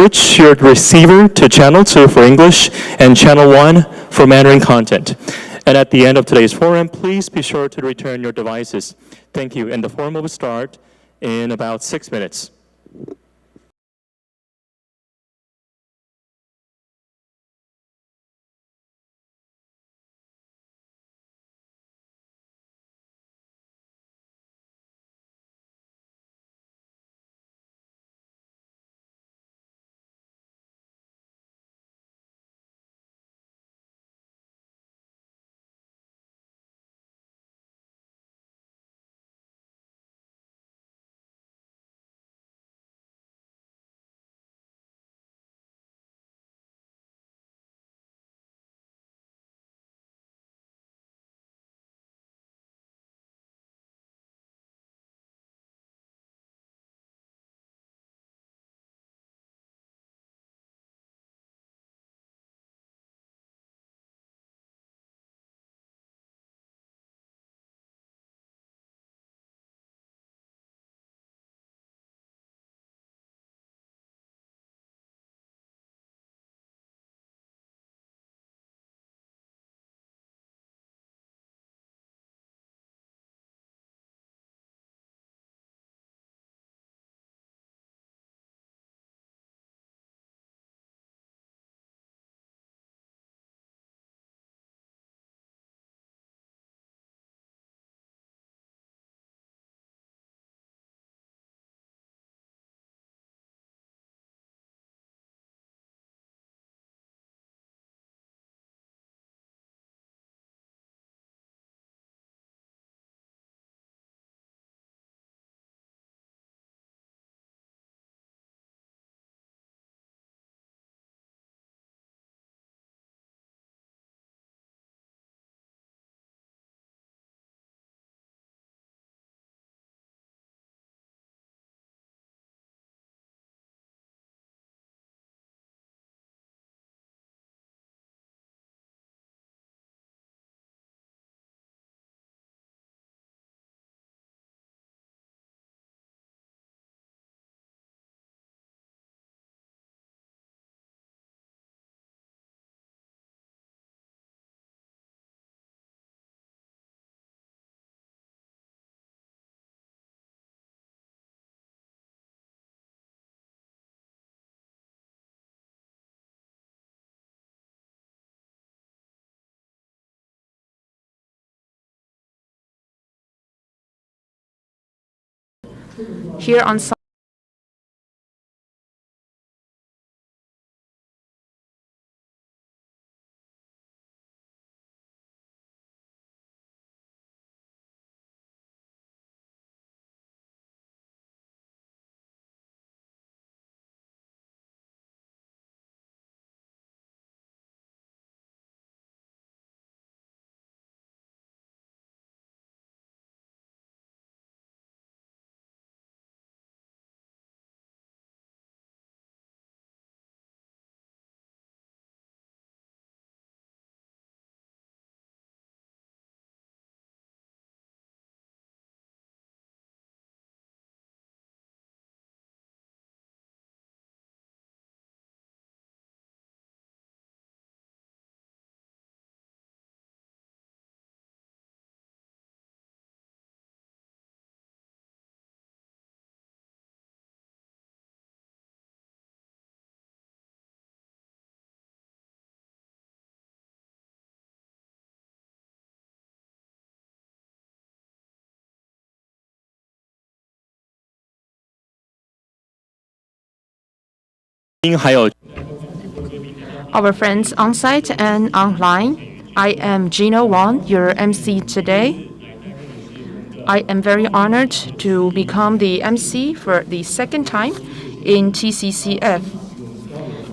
switch your receiver to channel 2 for English and channel 1 for Mandarin content. And at the end of today's forum, please be sure to return your devices. Thank you. And the forum will start in about 6 minutes. Here on site. Our friends on site and online, I am Gino Wang, your MC today. I am very honored to become the MC for the second time in TCCF.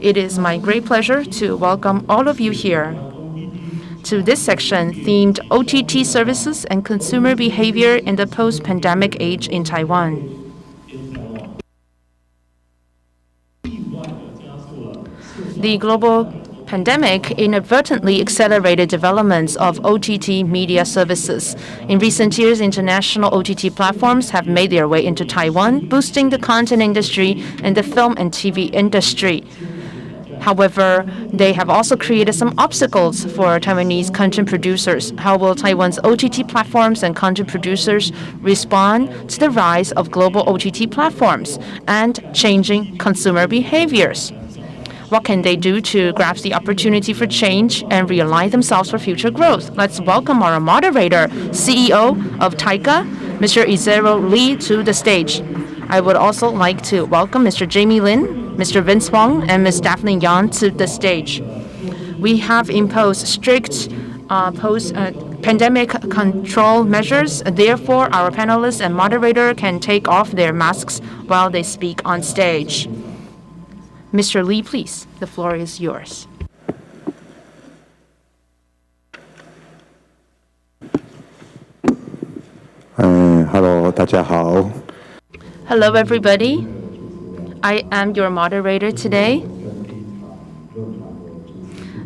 It is my great pleasure to welcome all of you here to this section themed OTT services and consumer behavior in the post-pandemic age in Taiwan. The global pandemic inadvertently accelerated developments of OTT media services. In recent years, international OTT platforms have made their way into Taiwan, boosting the content industry and the film and TV industry. However, they have also created some obstacles for Taiwanese content producers. How will Taiwan's OTT platforms and content producers respond to the rise of global OTT platforms and changing consumer behaviors? What can they do to grasp the opportunity for change and realign themselves for future growth? Let's welcome our moderator, CEO of Taika, Mr. Izero Lee, to the stage. I would also like to welcome Mr. Jamie Lin, Mr. Vince Wong, and Ms. Daphne Yan to the stage. We have imposed strict pandemic control measures. Therefore, our panelists and moderator can take off their masks while they speak on stage. Mr. Lee, please, the floor is yours. Hello, 大家好。 Hello, everybody. I am your moderator today.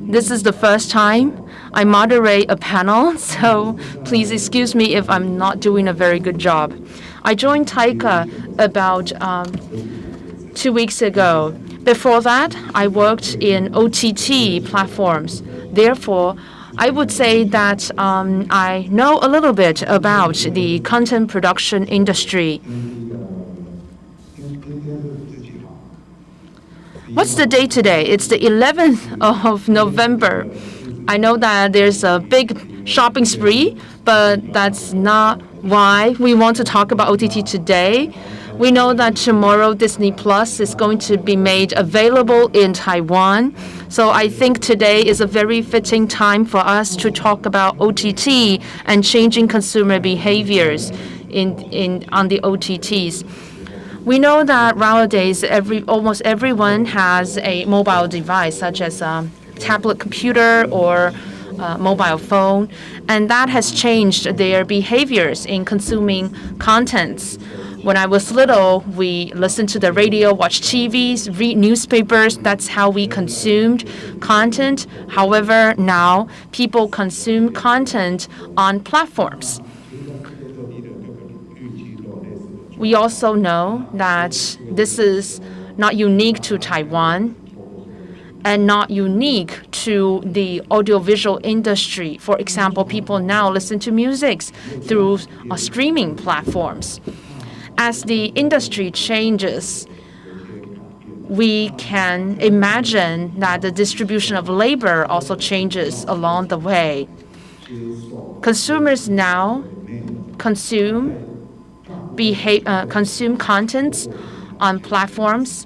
This is the first time I moderate a panel, so please excuse me if I'm not doing a very good job. I joined Taika about 2 weeks ago. Before that, I worked in OTT platforms. Therefore, I would say that I know a little bit about the content production industry. What's the date today? It's the 11th of November. I know that there's a big shopping spree, but that's not why we want to talk about OTT today. We know that tomorrow Disney Plus is going to be made available in Taiwan. So I think today is a very fitting time for us to talk about OTT and changing consumer behaviors on the OTTs. We know that nowadays almost everyone has a mobile device, such as a tablet computer or mobile phone, and that has changed their behaviors in consuming contents. When I was little, we listened to the radio, watched TVs, read newspapers. That's how we consumed content. However, now people consume content on platforms. We also know that this is not unique to Taiwan and not unique to the audiovisual industry. For example, people now listen to music through streaming platforms. As the industry changes, we can imagine that the distribution of labor also changes along the way. Consumers now consume contents on platforms.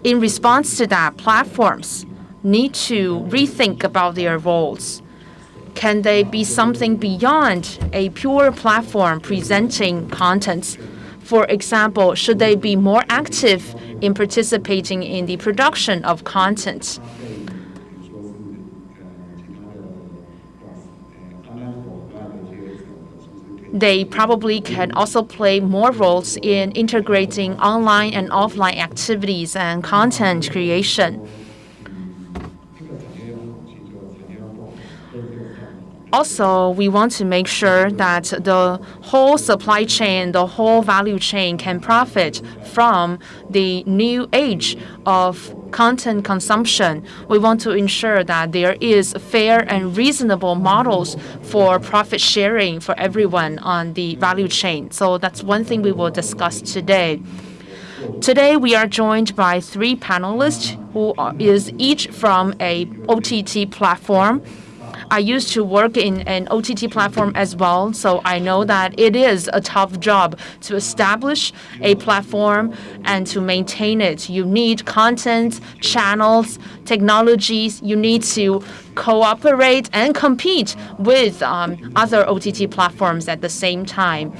In response to that, platforms need to rethink about their roles. Can they be something beyond a pure platform presenting contents? For example, should they be more active in participating in the production of content? They probably can also play more roles in integrating online and offline activities and content creation. Also, we want to make sure that the whole supply chain, the whole value chain can profit from the new age of content consumption. We want to ensure that there is fair and reasonable models for profit sharing for everyone on the value chain. So that's one thing we will discuss today. Today, we are joined by 3 panelists who is each from a OTT platform. I used to work in an OTT platform as well, so I know that it is a tough job to establish a platform and to maintain it. You need content, channels, technologies. You need to cooperate and compete with other OTT platforms at the same time.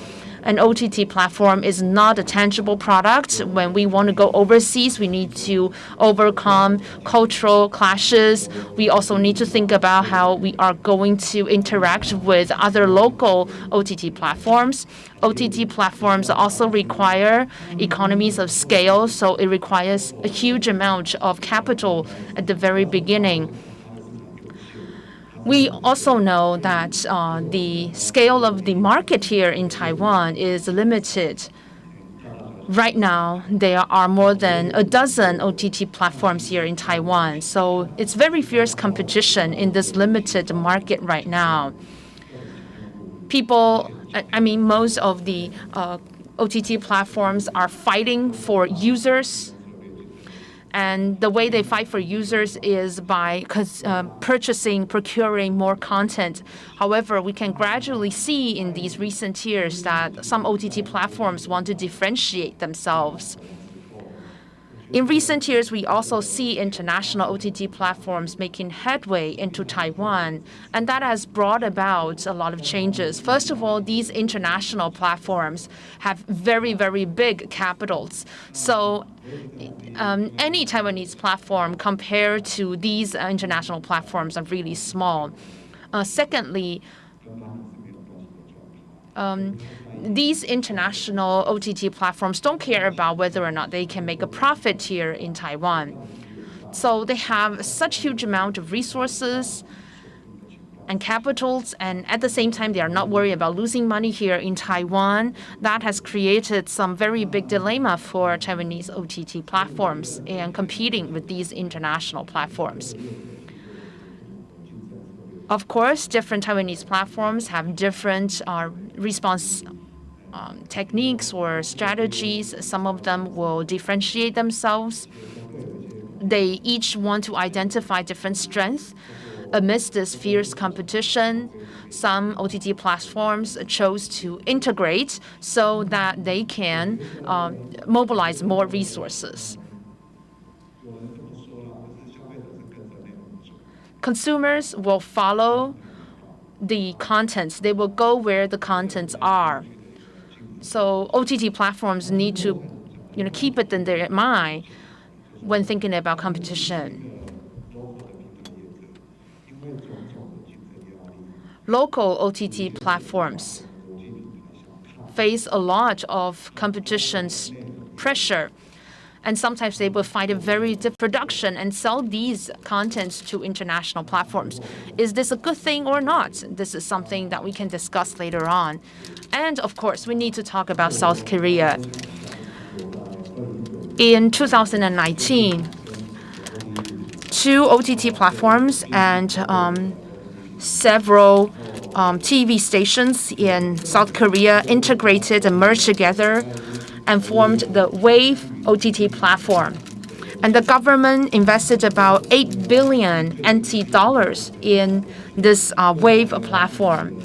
an OTT platform is not a tangible product. When we want to go overseas, we need to overcome cultural clashes. We also need to think about how we are going to interact with other local OTT platforms. OTT platforms also require economies of scale, so it requires a huge amount of capital at the very beginning. We also know that the scale of the market here in Taiwan is limited. Right now, there are more than a dozen OTT platforms here in Taiwan, so it's very fierce competition in this limited market right now. Most of the OTT platforms are fighting for users. And the way they fight for users is by procuring more content. However, we can gradually see in these recent years that some OTT platforms want to differentiate themselves. In recent years, we also see international OTT platforms making headway into Taiwan, and that has brought about a lot of changes. First of all, these international platforms have very, very big capitals. So any Taiwanese platform compared to these international platforms are really small. Secondly, these international OTT platforms don't care about whether or not they can make a profit here in Taiwan. So they have such huge amount of resources and capitals, and at the same time, they are not worried about losing money here in Taiwan. That has created some very big dilemma for Taiwanese OTT platforms and competing with these international platforms. Of course, different Taiwanese platforms have different response techniques or strategies. Some of them will differentiate themselves. They each want to identify different strengths. Amidst this fierce competition, some OTT platforms chose to integrate so that they can mobilize more resources. Consumers will follow the contents. They will go where the contents are. So OTT platforms need to, keep it in their mind when thinking about competition. Local OTT platforms face a lot of competition pressure, and sometimes they will find it very difficult production and sell these contents to international platforms. Is this a good thing or not? This is something that we can discuss later on. And of course, we need to talk about South Korea. In 2019, 2 OTT platforms and several TV stations in South Korea integrated and merged together and formed the Wave OTT platform. And the government invested about 8 billion NT dollars in this Wave platform.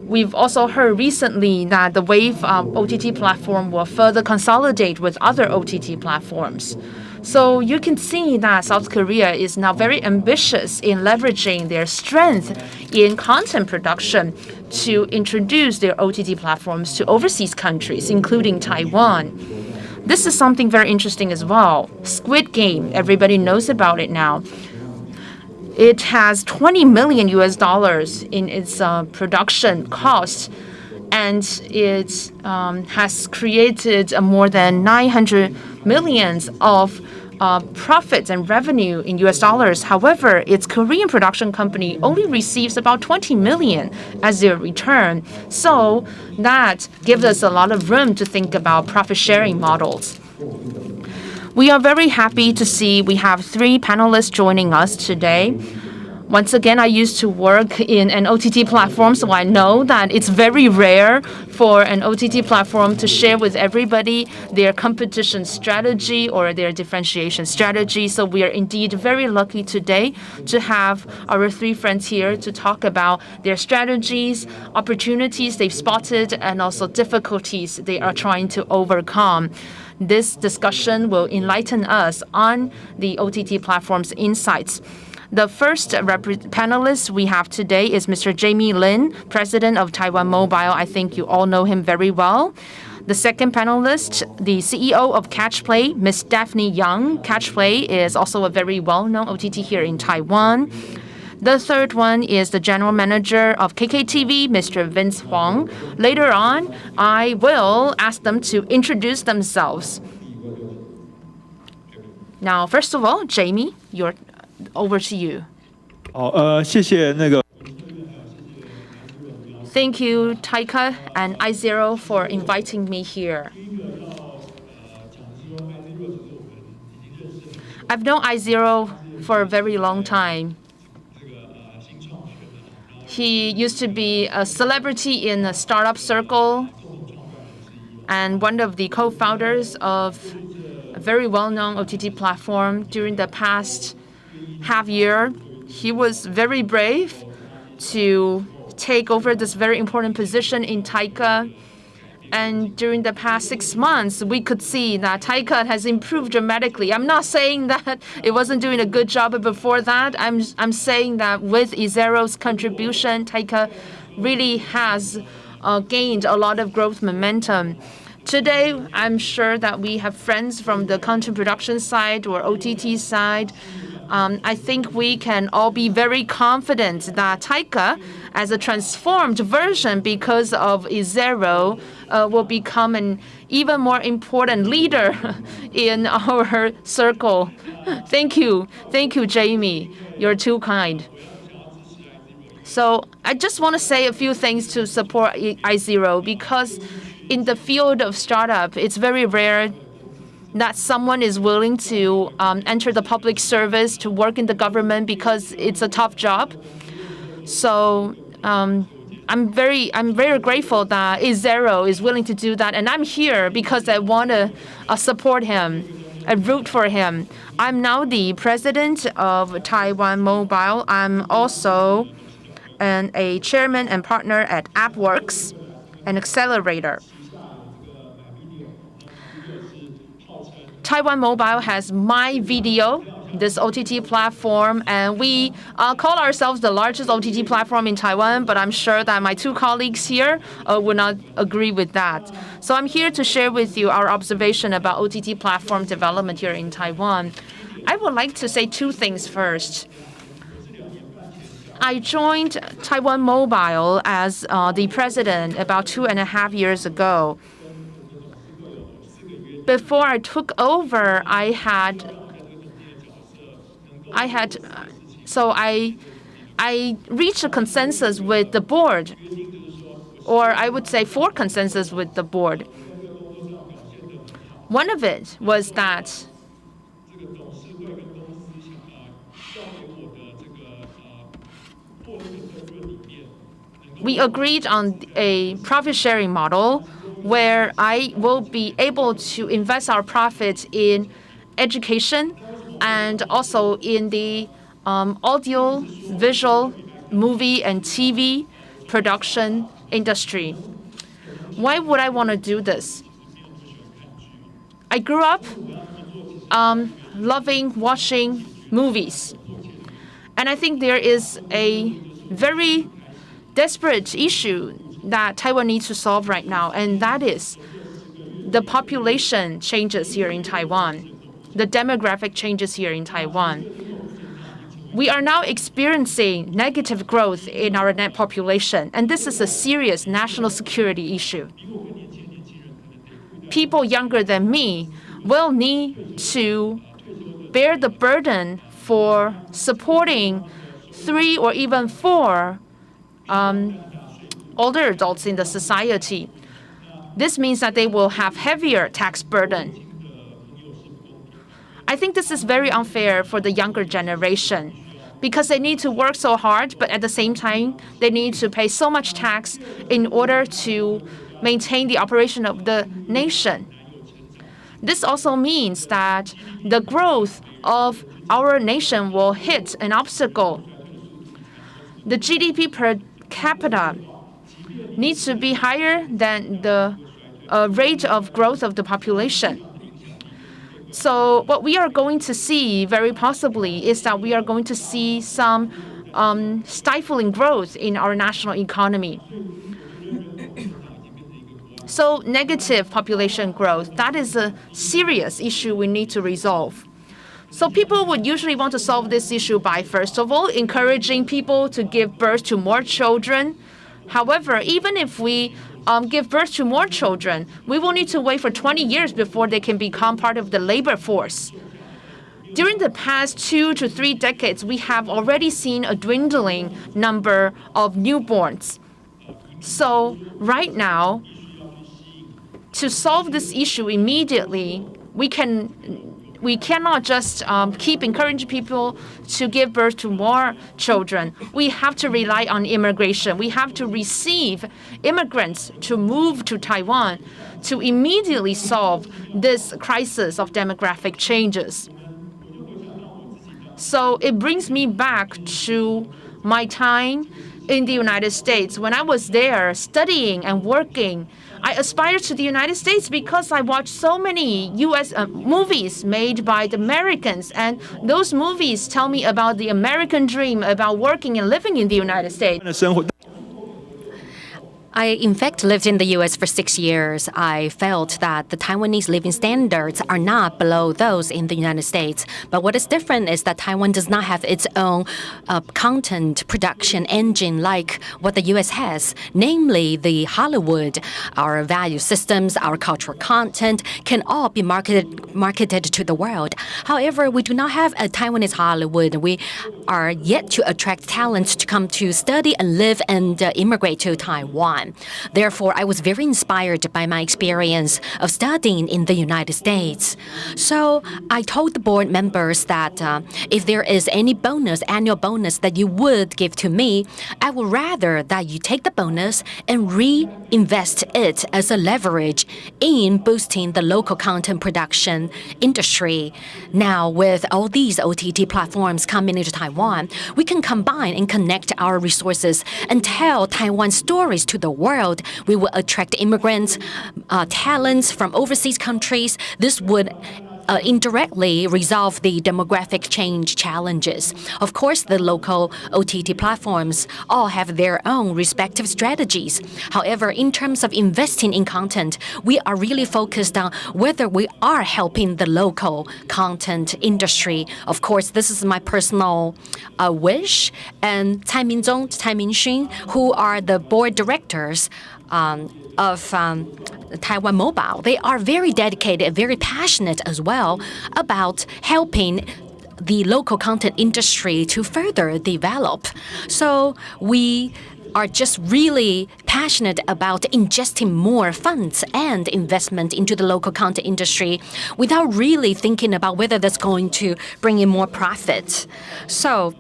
We've also heard recently that the Wave OTT platform will further consolidate with other OTT platforms. So you can see that South Korea is now very ambitious in leveraging their strength in content production to introduce their OTT platforms to overseas countries, including Taiwan. This is something very interesting as well. Squid Game, everybody knows about it now. It has $20 million in its production cost, and it has created more than 900 millions of profits and revenue in US dollars. However, its Korean production company only receives about 20 million as their return. So that gives us a lot of room to think about profit sharing models. We are very happy to see we have 3 panelists joining us today. Once again, I used to work in an OTT platform, so I know that it's very rare for an OTT platform to share with everybody their competition strategy or their differentiation strategy. So we are indeed very lucky today to have our 3 friends here to talk about their strategies, opportunities they've spotted, and also difficulties they are trying to overcome. This discussion will enlighten us on the OTT platform's insights. The first panelist we have today is Mr. Jamie Lin, President of Taiwan Mobile. I think you all know him very well. The second panelist, the CEO of CatchPlay, Ms. Daphne Young. CatchPlay is also a very well-known OTT here in Taiwan. The third one is the general manager of KKTV, Mr. Vince Huang. Later on, I will ask them to introduce themselves. Now, first of all, Jamie, over to you. 好，谢谢那个。 Thank you, Taika and iZero, for inviting me here. I've known iZero for a very long time. He used to be a celebrity in the startup circle and one of the co-founders of a very well-known OTT platform. During the past half year, he was very brave to take over this very important position in Taika. And during the past 6 months, we could see that Taika has improved dramatically. I'm not saying that it wasn't doing a good job before that. I'm saying that with iZero's contribution, Taika really has gained a lot of growth momentum. Today, I'm sure that we have friends from the content production side or OTT side. I think we can all be very confident that Taika, as a transformed version because of iZero, will become an even more important leader in our circle. Thank you. Thank you, Jamie. You're too kind. So I just want to say a few things to support iZero, because in the field of startup, it's very rare that someone is willing to enter the public service to work in the government because it's a tough job. So I'm very grateful that iZero is willing to do that, and I'm here because I want to support him and root for him. I'm now the president of Taiwan Mobile. I'm also a chairman and partner at AppWorks, an accelerator. Taiwan Mobile has My Video, this OTT platform, and we call ourselves the largest OTT platform in Taiwan, but I'm sure that my two colleagues here would not agree with that. So I'm here to share with you our observation about OTT platform development here in Taiwan. I would like to say two things first. I joined Taiwan Mobile as the president about 2.5 years ago. Before I took over, I reached a consensus with the board, or I would say 4 consensus with the board. One of it was that we agreed on a profit-sharing model where I will be able to invest our profits in education and also in the audio, visual, movie, and TV production industry. Why would I want to do this? I grew up loving watching movies. And I think there is a very desperate issue that Taiwan needs to solve right now, and that is the population changes here in Taiwan, the demographic changes here in Taiwan. We are now experiencing negative growth in our net population, and this is a serious national security issue. People younger than me will need to bear the burden for supporting 3 or even 4 older adults in the society. This means that they will have heavier tax burden. I think this is very unfair for the younger generation because they need to work so hard, but at the same time, they need to pay so much tax in order to maintain the operation of the nation. This also means that the growth of our nation will hit an obstacle. The GDP per capita needs to be higher than the rate of growth of the population. So what we are going to see very possibly is that we are going to see some stifling growth in our national economy. So negative population growth, that is a serious issue we need to resolve. So people would usually want to solve this issue by, first of all, encouraging people to give birth to more children. However, even if we give birth to more children, we will need to wait for 20 years before they can become part of the labor force. During the past 2 to 3 decades, we have already seen a dwindling number of newborns. So right now, to solve this issue immediately, we cannot just keep encouraging people to give birth to more children. We have to rely on immigration. We have to receive immigrants to move to Taiwan to immediately solve this crisis of demographic changes. So it brings me back to my time in the United States. When I was there studying and working, I aspired to the United States because I watched so many U.S. movies made by the Americans, and those movies tell me about the American dream, about working and living in the United States. I, in fact, lived in the U.S. for 6 years. I felt that the Taiwanese living standards are not below those in the United States. But what is different is that Taiwan does not have its own content production engine like what the U.S. has. Namely, the Hollywood, our value systems, our cultural content can all be marketed to the world. However, we do not have a Taiwanese Hollywood. We are yet to attract talents to come to study and live and immigrate to Taiwan. Therefore, I was very inspired by my experience of studying in the United States. So I told the board members that if there is any bonus, annual bonus that you would give to me, I would rather that you take the bonus and reinvest it as a leverage in boosting the local content production industry. Now, with all these OTT platforms coming into Taiwan, we can combine and connect our resources and tell Taiwan stories to the world. We will attract immigrants, talents from overseas countries. This would indirectly resolve the demographic change challenges. Of course, the local OTT platforms all have their own respective strategies. However, in terms of investing in content, we are really focused on whether we are helping the local content industry. Of course, this is my personal wish. And Tsai Ming-zong, Tsai Ming-shun, who are the board directors of Taiwan Mobile, they are very dedicated and very passionate as well about helping the local content industry to further develop. So we are just really passionate about ingesting more funds and investment into the local content industry without really thinking about whether that's going to bring in more profit. So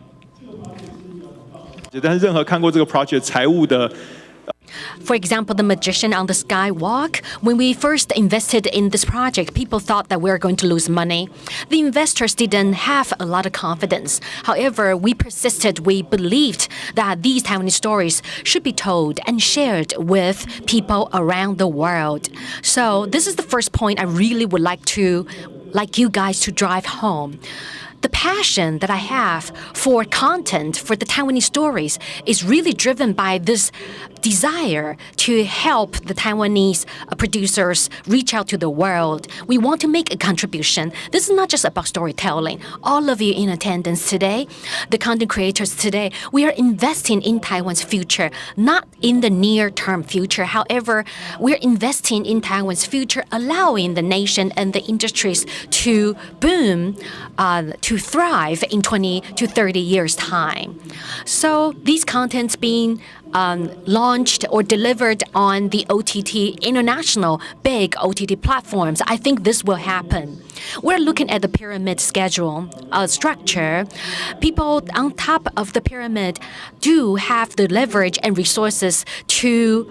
但是任何看过这个 project 财务的 For example, the Magician on the Skywalk, when we first invested in this project, people thought that we were going to lose money. The investors didn't have a lot of confidence. However, we persisted. We believed that these Taiwanese stories should be told and shared with people around the world. So this is the first point I really would like you guys to drive home. The passion that I have for content, for the Taiwanese stories, is really driven by this desire to help the Taiwanese producers reach out to the world. We want to make a contribution. This is not just about storytelling. All of you in attendance today, the content creators today, we are investing in Taiwan's future, not in the near-term future. However, we're investing in Taiwan's future, allowing the nation and the industries to boom, to thrive in 20 to 30 years' time. So these contents being launched or delivered on the OTT, international big OTT platforms, I think this will happen. We're looking at the pyramid schedule structure. People on top of the pyramid do have the leverage and resources to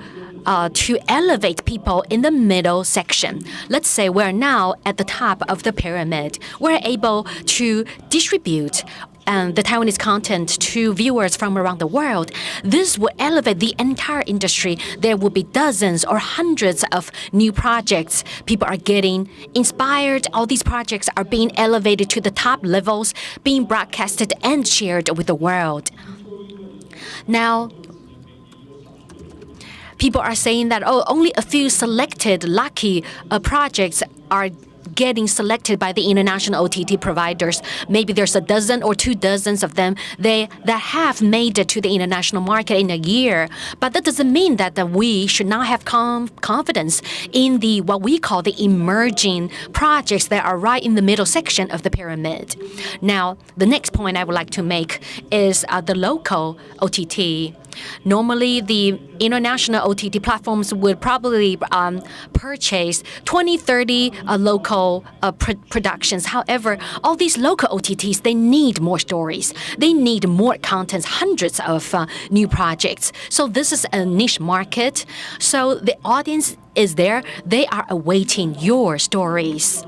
elevate people in the middle section. Let's say we're now at the top of the pyramid. We're able to distribute the Taiwanese content to viewers from around the world, this will elevate the entire industry. There will be dozens or hundreds of new projects. People are getting inspired. All these projects are being elevated to the top levels, being broadcasted and shared with the world. Now, people are saying that, only a few selected lucky projects are getting selected by the international OTT providers. Maybe there's a dozen or 2 dozens of them that have made it to the international market in a year. But that doesn't mean that we should not have confidence in what we call the emerging projects that are right in the middle section of the pyramid. Now, the next point I would like to make is the local OTT. Normally, the international OTT platforms would probably purchase 20, 30 local productions. However, all these local OTTs, they need more stories. They need more contents, hundreds of new projects. So this is a niche market. So the audience is there. They are awaiting your stories.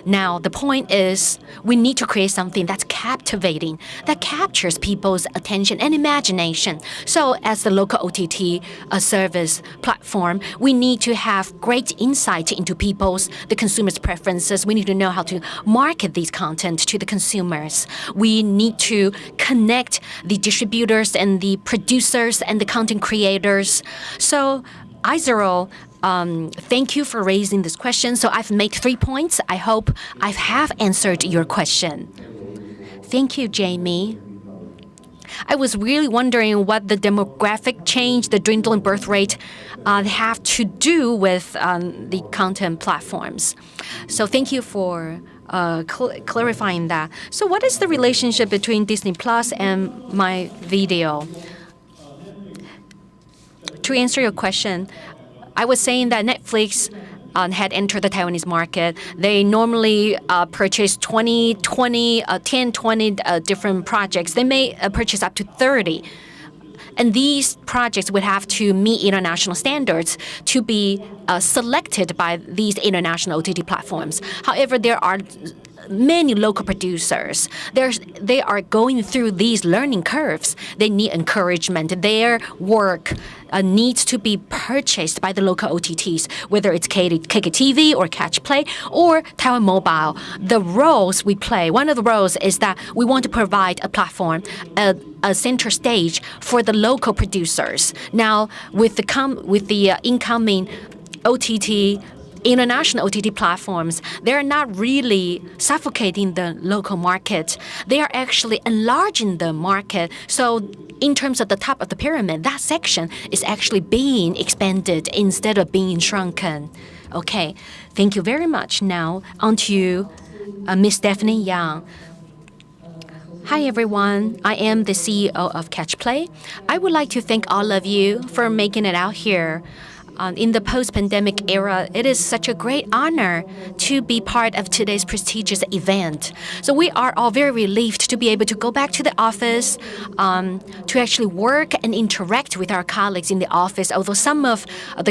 Now, the point is we need to create something that's captivating, that captures people's attention and imagination. So as the local OTT service platform, we need to have great insight into the consumers' preferences. We need to know how to market these content to the consumers. We need to connect the distributors and the producers and the content creators. So, Izero, thank you for raising this question. So I've made 3 points. I hope I have answered your question. Thank you, Jamie. I was really wondering what the demographic change, the dwindling birth rate, have to do with the content platforms. So thank you for clarifying that. So what is the relationship between Disney Plus and my video? To answer your question, I was saying that Netflix had entered the Taiwanese market. They normally purchase 10, 20 different projects. They may purchase up to 30. And these projects would have to meet international standards to be selected by these international OTT platforms. However, there are many local producers. They are going through these learning curves. They need encouragement. Their work needs to be purchased by the local OTTs, whether it's KKTV or Catch Play or Taiwan Mobile. The roles we play, one of the roles is that we want to provide a platform, a center stage for the local producers. Now, with the incoming OTT, international OTT platforms, they're not really suffocating the local market. They are actually enlarging the market. So in terms of the top of the pyramid, that section is actually being expanded instead of being shrunken. Okay, thank you very much. Now, on to Ms. Stephanie Yang. Hi everyone, I am the CEO of Catch Play. I would like to thank all of you for making it out here. In the post-pandemic era, it is such a great honor to be part of today's prestigious event. So we are all very relieved to be able to go back to the office, to actually work and interact with our colleagues in the office, although some of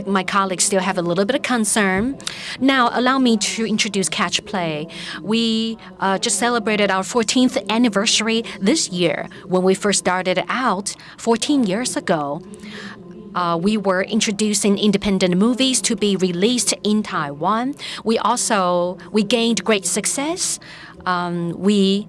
my colleagues still have a little bit of concern. Now, allow me to introduce Catch Play. We just celebrated our 14th anniversary this year. When we first started out 14 years ago, we were introducing independent movies to be released in Taiwan. We gained great success. The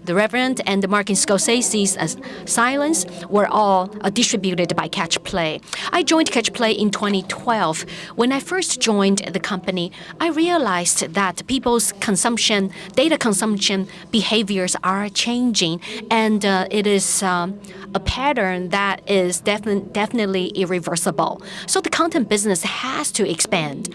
Reverend and the Martin Scorsese's Silence were all distributed by Catch Play. I joined Catch Play in 2012. When I first joined the company, I realized that people's data consumption behaviors are changing, and it is a pattern that is definitely irreversible. So the content business has to expand.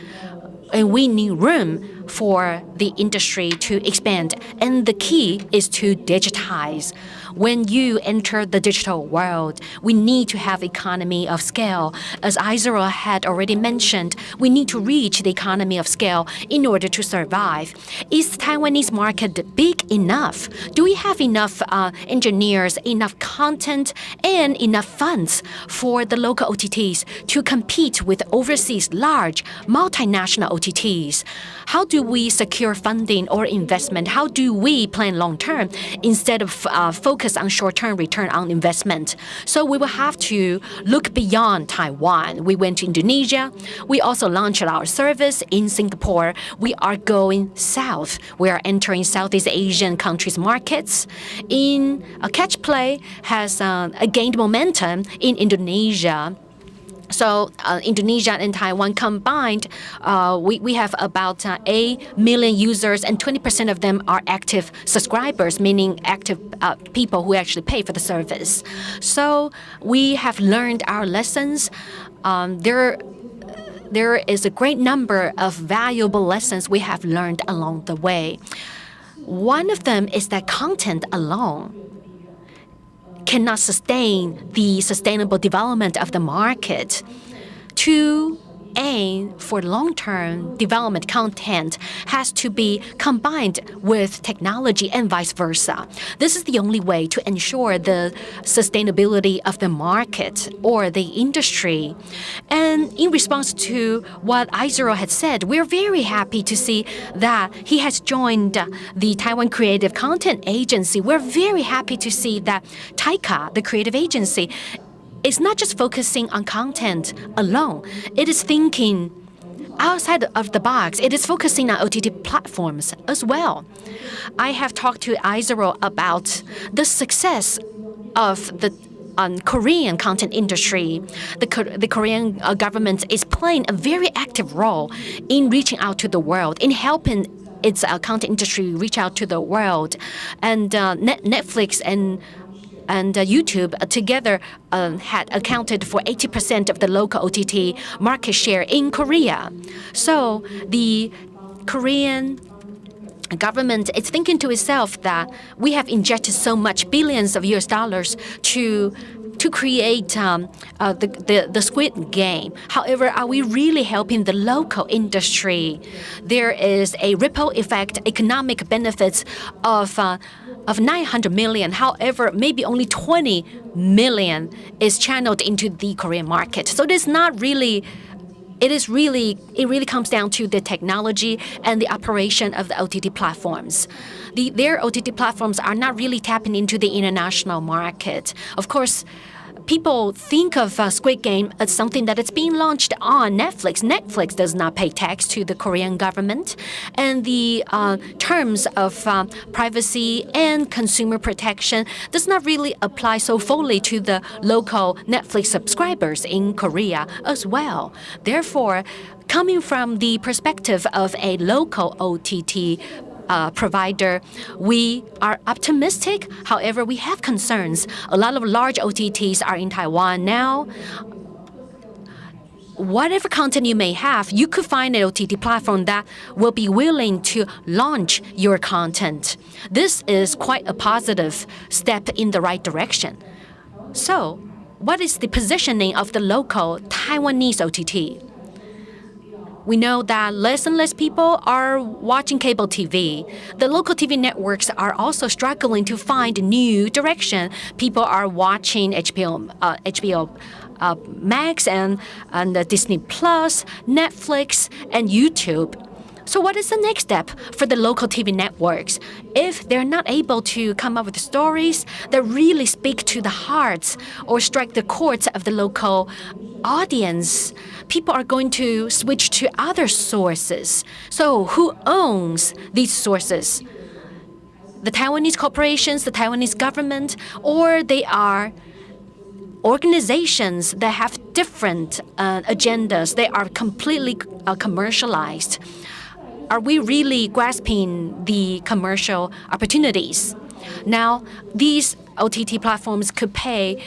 And we need room for the industry to expand. And the key is to digitize. when you enter the digital world, we need to have economy of scale. As Isra had already mentioned, we need to reach the economy of scale in order to survive. Is the Taiwanese market big enough? Do we have enough engineers, enough content, and enough funds for the local OTTs to compete with overseas large multinational OTTs? How do we secure funding or investment? How do we plan long term instead of focus on short term return on investment? So we will have to look beyond Taiwan. We went to Indonesia. We also launched our service in Singapore. We are going south. We are entering Southeast Asian countries' markets. In Catch Play has gained momentum in Indonesia. So Indonesia and Taiwan combined, we have about 8 million users, and 20% of them are active subscribers, meaning active people who actually pay for the service. So we have learned our lessons. There is a great number of valuable lessons we have learned along the way. One of them is that content alone cannot sustain the sustainable development of the market. To aim for long-term development, content has to be combined with technology and vice versa. This is the only way to ensure the sustainability of the market or the industry. And in response to what Isra had said, we're very happy to see that he has joined the Taiwan Creative Content Agency. We're very happy to see that TAICA, the creative agency, is not just focusing on content alone. It is thinking outside of the box. It is focusing on OTT platforms as well. I have talked to Isra about the success of the Korean content industry. The Korean government is playing a very active role in reaching out to the world, in helping its content industry reach out to the world. And Netflix and YouTube together had accounted for 80% of the local OTT market share in Korea. So the Korean government is thinking to itself that we have injected so much billions of US dollars to create the Squid Game. However, are we really helping the local industry? There is a ripple effect, economic benefits of 900 million. However, maybe only 20 million is channeled into the Korean market. So it really comes down to the technology and the operation of the OTT platforms. Their OTT platforms are not really tapping into the international market. Of course, people think of Squid Game as something that is being launched on Netflix. Netflix does not pay tax to the Korean government, and the terms of privacy and consumer protection does not really apply so fully to the local Netflix subscribers in Korea as well. Therefore, coming from the perspective of a local OTT provider, we are optimistic. However, we have concerns. A lot of large OTTs are in Taiwan now. Whatever content you may have, you could find an OTT platform that will be willing to launch your content. This is quite a positive step in the right direction. So, what is the positioning of the local Taiwanese OTT? We know that less and less people are watching cable TV. The local TV networks are also struggling to find a new direction. People are watching HBO Max and Disney Plus, Netflix, and YouTube. So what is the next step for the local TV networks? If they're not able to come up with stories that really speak to the hearts or strike the chords of the local audience, people are going to switch to other sources. So who owns these sources? The Taiwanese corporations, the Taiwanese government, or they are organizations that have different agendas. They are completely commercialized. Are we really grasping the commercial opportunities? Now, these OTT platforms could pay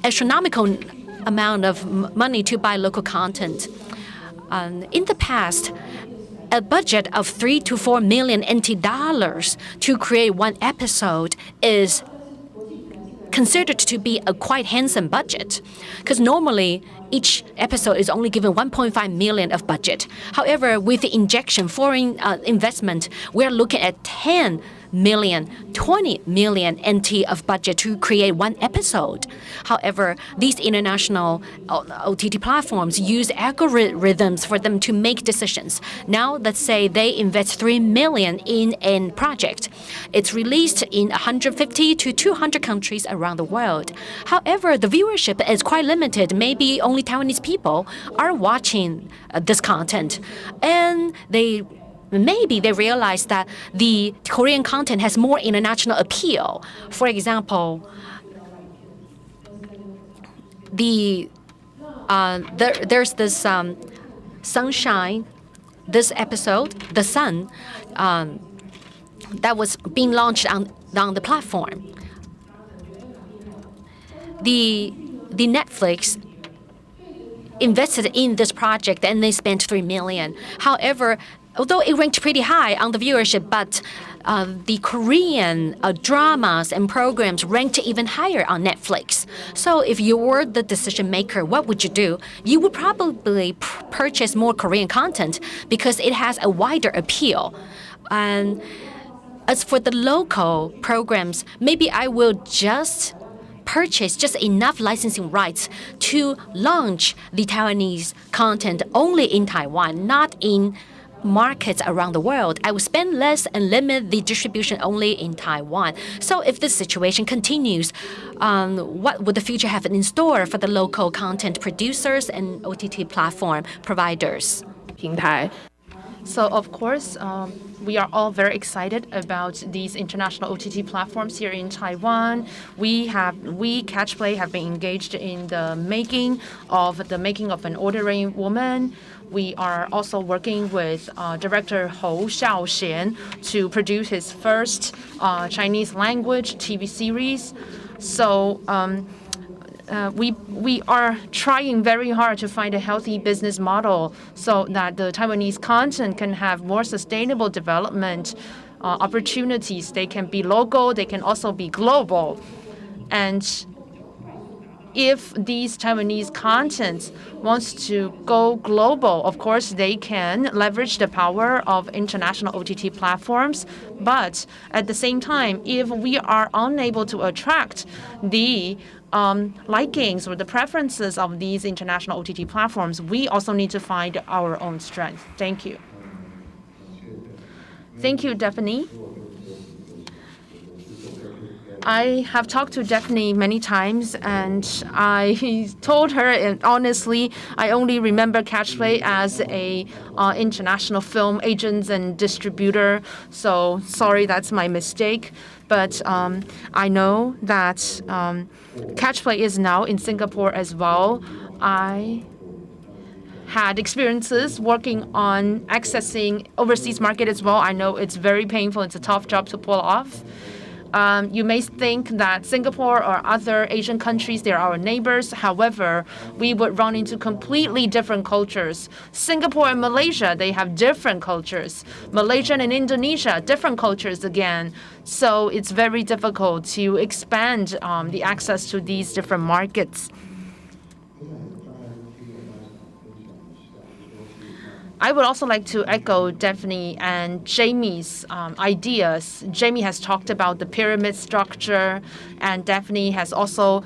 astronomical amount of money to buy local content. In the past, a budget of 3 to 4 million NT dollars to create one episode is considered to be a quite handsome budget, because normally each episode is only given 1.5 million of budget. However, with the injection, foreign investment, we're looking at 10 million, 20 million NT of budget to create one episode. However, these international OTT platforms use algorithms for them to make decisions. Now, let's say they invest 3 million in a project. It's released in 150 to 200 countries around the world. However, the viewership is quite limited. Maybe only Taiwanese people are watching this content, and maybe they realize that the Korean content has more international appeal. For example, there's this Sunshine, this episode, The Sun, that was being launched on the platform. The Netflix invested in this project and they spent 3 million. However, although it ranked pretty high on the viewership, but the Korean dramas and programs ranked even higher on Netflix. So if you were the decision maker, what would you do? You would probably purchase more Korean content because it has a wider appeal. And as for the local programs, maybe I will just purchase just enough licensing rights to launch the Taiwanese content only in Taiwan, not in markets around the world. I will spend less and limit the distribution only in Taiwan. So if this situation continues, what would the future have in store for the local content producers and OTT platform providers? 平台. So of course, we are all very excited about these international OTT platforms here in Taiwan. We, Catchplay, have been engaged in the making of an Ordinary Woman. We are also working with director Hou Xiaoxian to produce his first Chinese language TV series. So we are trying very hard to find a healthy business model so that the Taiwanese content can have more sustainable development opportunities. They can be local, they can also be global. And if these Taiwanese content wants to go global, of course, they can leverage the power of international OTT platforms. But at the same time, if we are unable to attract the likings or the preferences of these international OTT platforms, we also need to find our own strength. Thank you. Thank you, Daphne. I have talked to Daphne many times, and I told her, and honestly, I only remember Catchplay as a international film agent and distributor. So sorry, that's my mistake. But I know that Catchplay is now in Singapore as well. I had experiences working on accessing overseas market as well. I know it's very painful. It's a tough job to pull off. You may think that Singapore or other Asian countries, they're our neighbors. However, we would run into completely different cultures. Singapore and Malaysia, they have different cultures. Malaysia and Indonesia, different cultures again. So it's very difficult to expand the access to these different markets. I would also like to echo Daphne and Jamie's ideas. Jamie has talked about the pyramid structure, and Daphne has also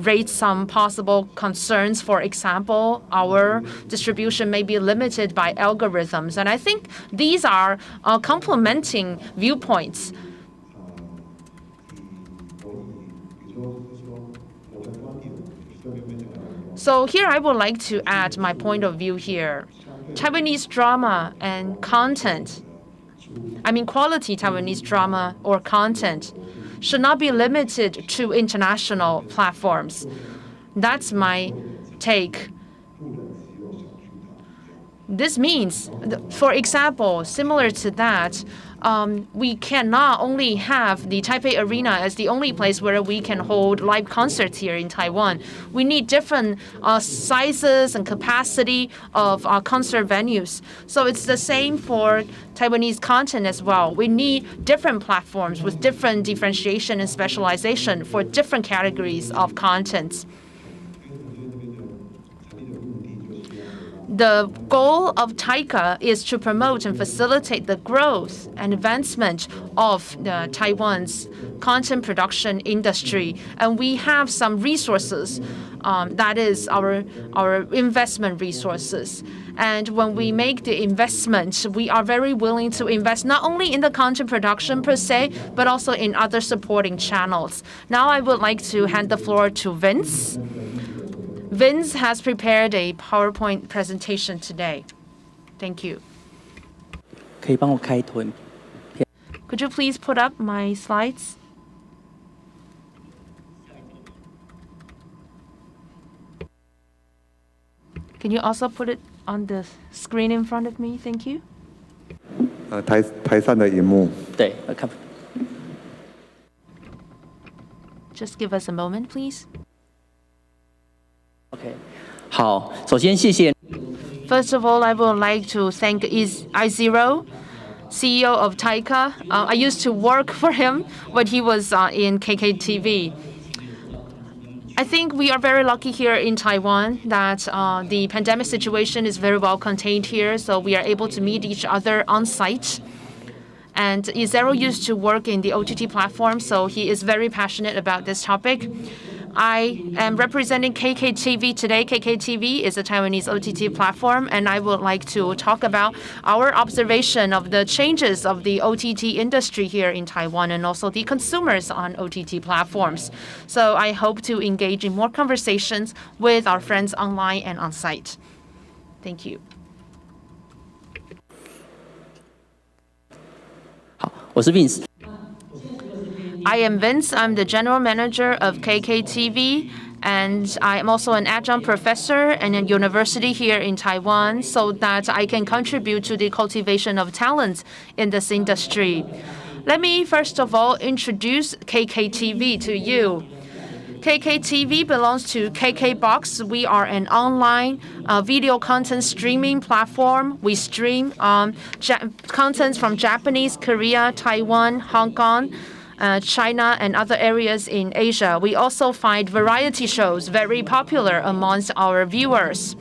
raised some possible concerns. For example, our distribution may be limited by algorithms. And I think these are complementing viewpoints. So here I would like to add my point of view here. Taiwanese drama and content, quality Taiwanese drama or content should not be limited to international platforms. That's my take. This means, for example, similar to that, we cannot only have the Taipei Arena as the only place where we can hold live concerts here in Taiwan. We need different sizes and capacity of concert venues. So it's the same for Taiwanese content as well. We need different platforms with different differentiation and specialization for different categories of contents. The goal of TAICA is to promote and facilitate the growth and advancement of Taiwan's content production industry. And we have some resources, that is our investment resources. And when we make the investment, we are very willing to invest not only in the content production per se, but also in other supporting channels. Now I would like to hand the floor to Vince. Vince has prepared a PowerPoint presentation today. Thank you. 可以帮我开头影 Could you please put up my slides? Can you also put it on the screen in front of me? Thank you. 台上的荧幕。对，看 Just give us a moment, please. OK， 好，首先谢谢。 First of all, I would like to thank I0, CEO of TAICA. I used to work for him when he was in KKTV. I think we are very lucky here in Taiwan that the pandemic situation is very well contained here, so we are able to meet each other on site. And Izero used to work in the OTT platform, so he is very passionate about this topic. I am representing KKTV today. KKTV is a Taiwanese OTT platform, and I would like to talk about our observation of the changes of the OTT industry here in Taiwan and also the consumers on OTT platforms. So I hope to engage in more conversations with our friends online and on site. Thank you. 好，我是 Vince。 I am Vince. I'm the general manager of KKTV, and I am also an adjunct professor in a university here in Taiwan, so that I can contribute to the cultivation of talents in this industry. Let me first of all introduce KKTV to you. KKTV belongs to KKBox. We are an online video content streaming platform. We stream contents from Japanese, Korea, Taiwan, Hong Kong, China, and other areas in Asia. We also find variety shows very popular amongst our viewers.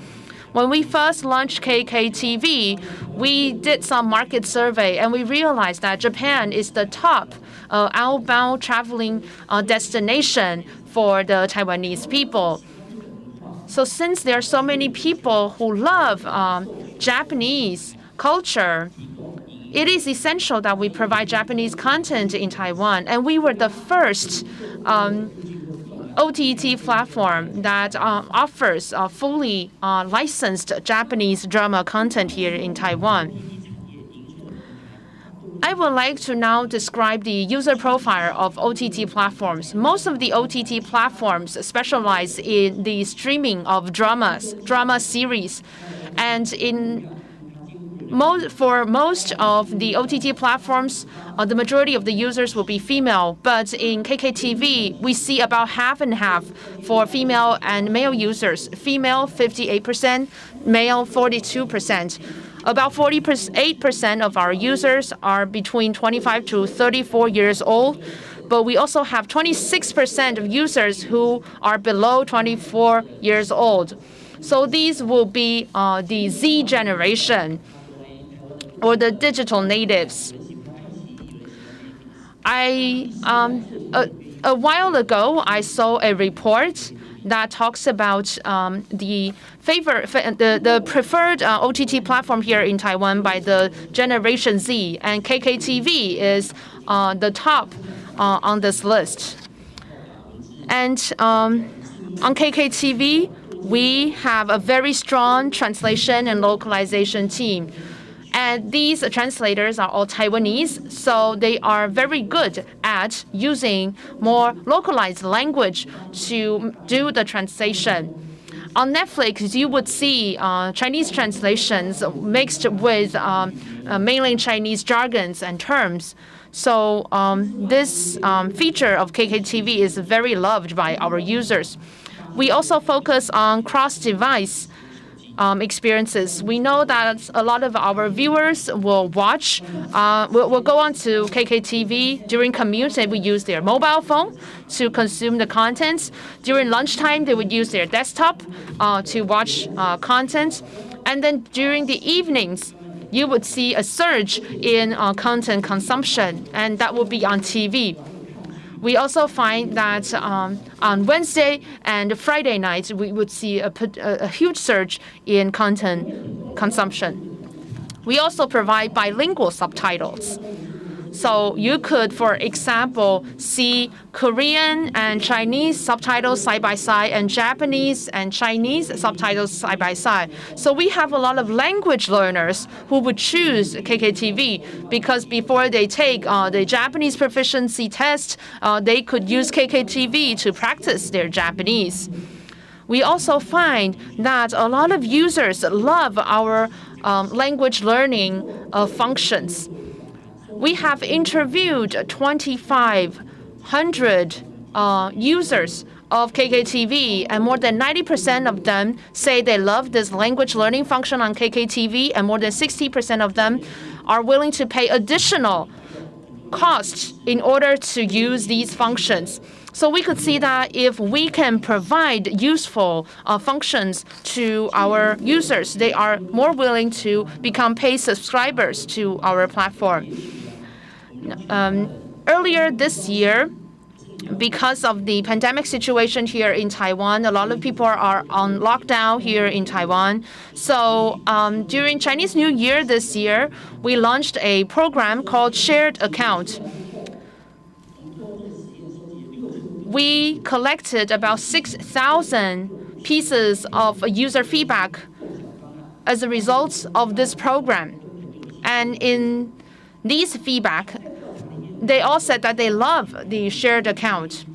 When we first launched KKTV, we did some market survey and we realized that Japan is the top outbound traveling destination for the Taiwanese people. So since there are so many people who love Japanese culture, it is essential that we provide Japanese content in Taiwan. And we were the first OTT platform that offers fully licensed Japanese drama content here in Taiwan. I would like to now describe the user profile of OTT platforms. Most of the OTT platforms specialize in the streaming of drama series. And for most of the OTT platforms, the majority of the users will be female. But in KKTV, we see about half and half for female and male users. Female, 58%, male, 42%. About 48% of our users are between 25 to 34 years old. But we also have 26% of users who are below 24 years old. So these will be the Z generation, or the digital natives. A while ago, I saw a report that talks about the preferred OTT platform here in Taiwan by the Generation Z, and KKTV is the top on this list. And on KKTV, we have a very strong translation and localization team. And these translators are all Taiwanese, so they are very good at using more localized language to do the translation. On Netflix, you would see Chinese translations mixed with mainland Chinese jargons and terms. So this feature of KKTV is very loved by our users. We also focus on cross-device experiences. We know that a lot of our viewers will watch, will go on to KKTV during commute, and we use their mobile phone to consume the contents. During lunchtime, they would use their desktop to watch content. And then during the evenings, you would see a surge in content consumption, and that will be on TV. We also find that on Wednesday and Friday nights, we would see a huge surge in content consumption. We also provide bilingual subtitles. So you could, for example, see Korean and Chinese subtitles side by side and Japanese and Chinese subtitles side by side. So we have a lot of language learners who would choose KKTV because before they take the Japanese proficiency test, they could use KKTV to practice their Japanese. We also find that a lot of users love our language learning functions. We have interviewed 2,500 users of KKTV, and more than 90% of them say they love this language learning function on KKTV, and more than 60% of them are willing to pay additional costs in order to use these functions. So we could see that if we can provide useful functions to our users, they are more willing to become paid subscribers to our platform. Earlier this year, because of the pandemic situation here in Taiwan, a lot of people are on lockdown here in Taiwan. So during Chinese New Year this year, we launched a program called Shared Account. We collected about 6,000 pieces of user feedback as a result of this program. And in these feedback, they all said that they love the shared account.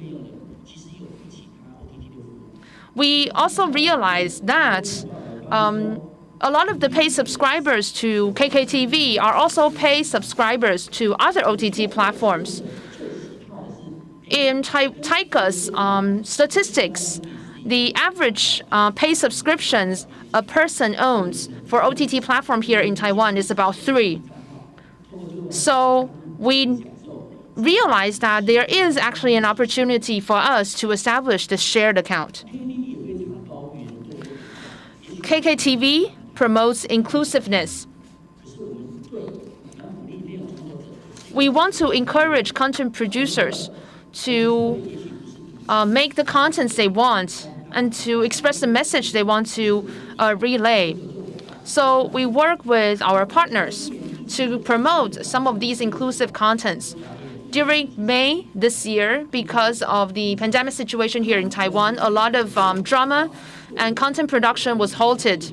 We also realized that a lot of the paid subscribers to KKTV are also paid subscribers to other OTT platforms. In Taika's statistics, the average paid subscriptions a person owns for OTT platform here in Taiwan is about 3. So we realized that there is actually an opportunity for us to establish this shared account. KKTV promotes inclusiveness. We want to encourage content producers to make the contents they want and to express the message they want to relay. So we work with our partners to promote some of these inclusive contents. During May this year, because of the pandemic situation here in Taiwan, a lot of drama and content production was halted.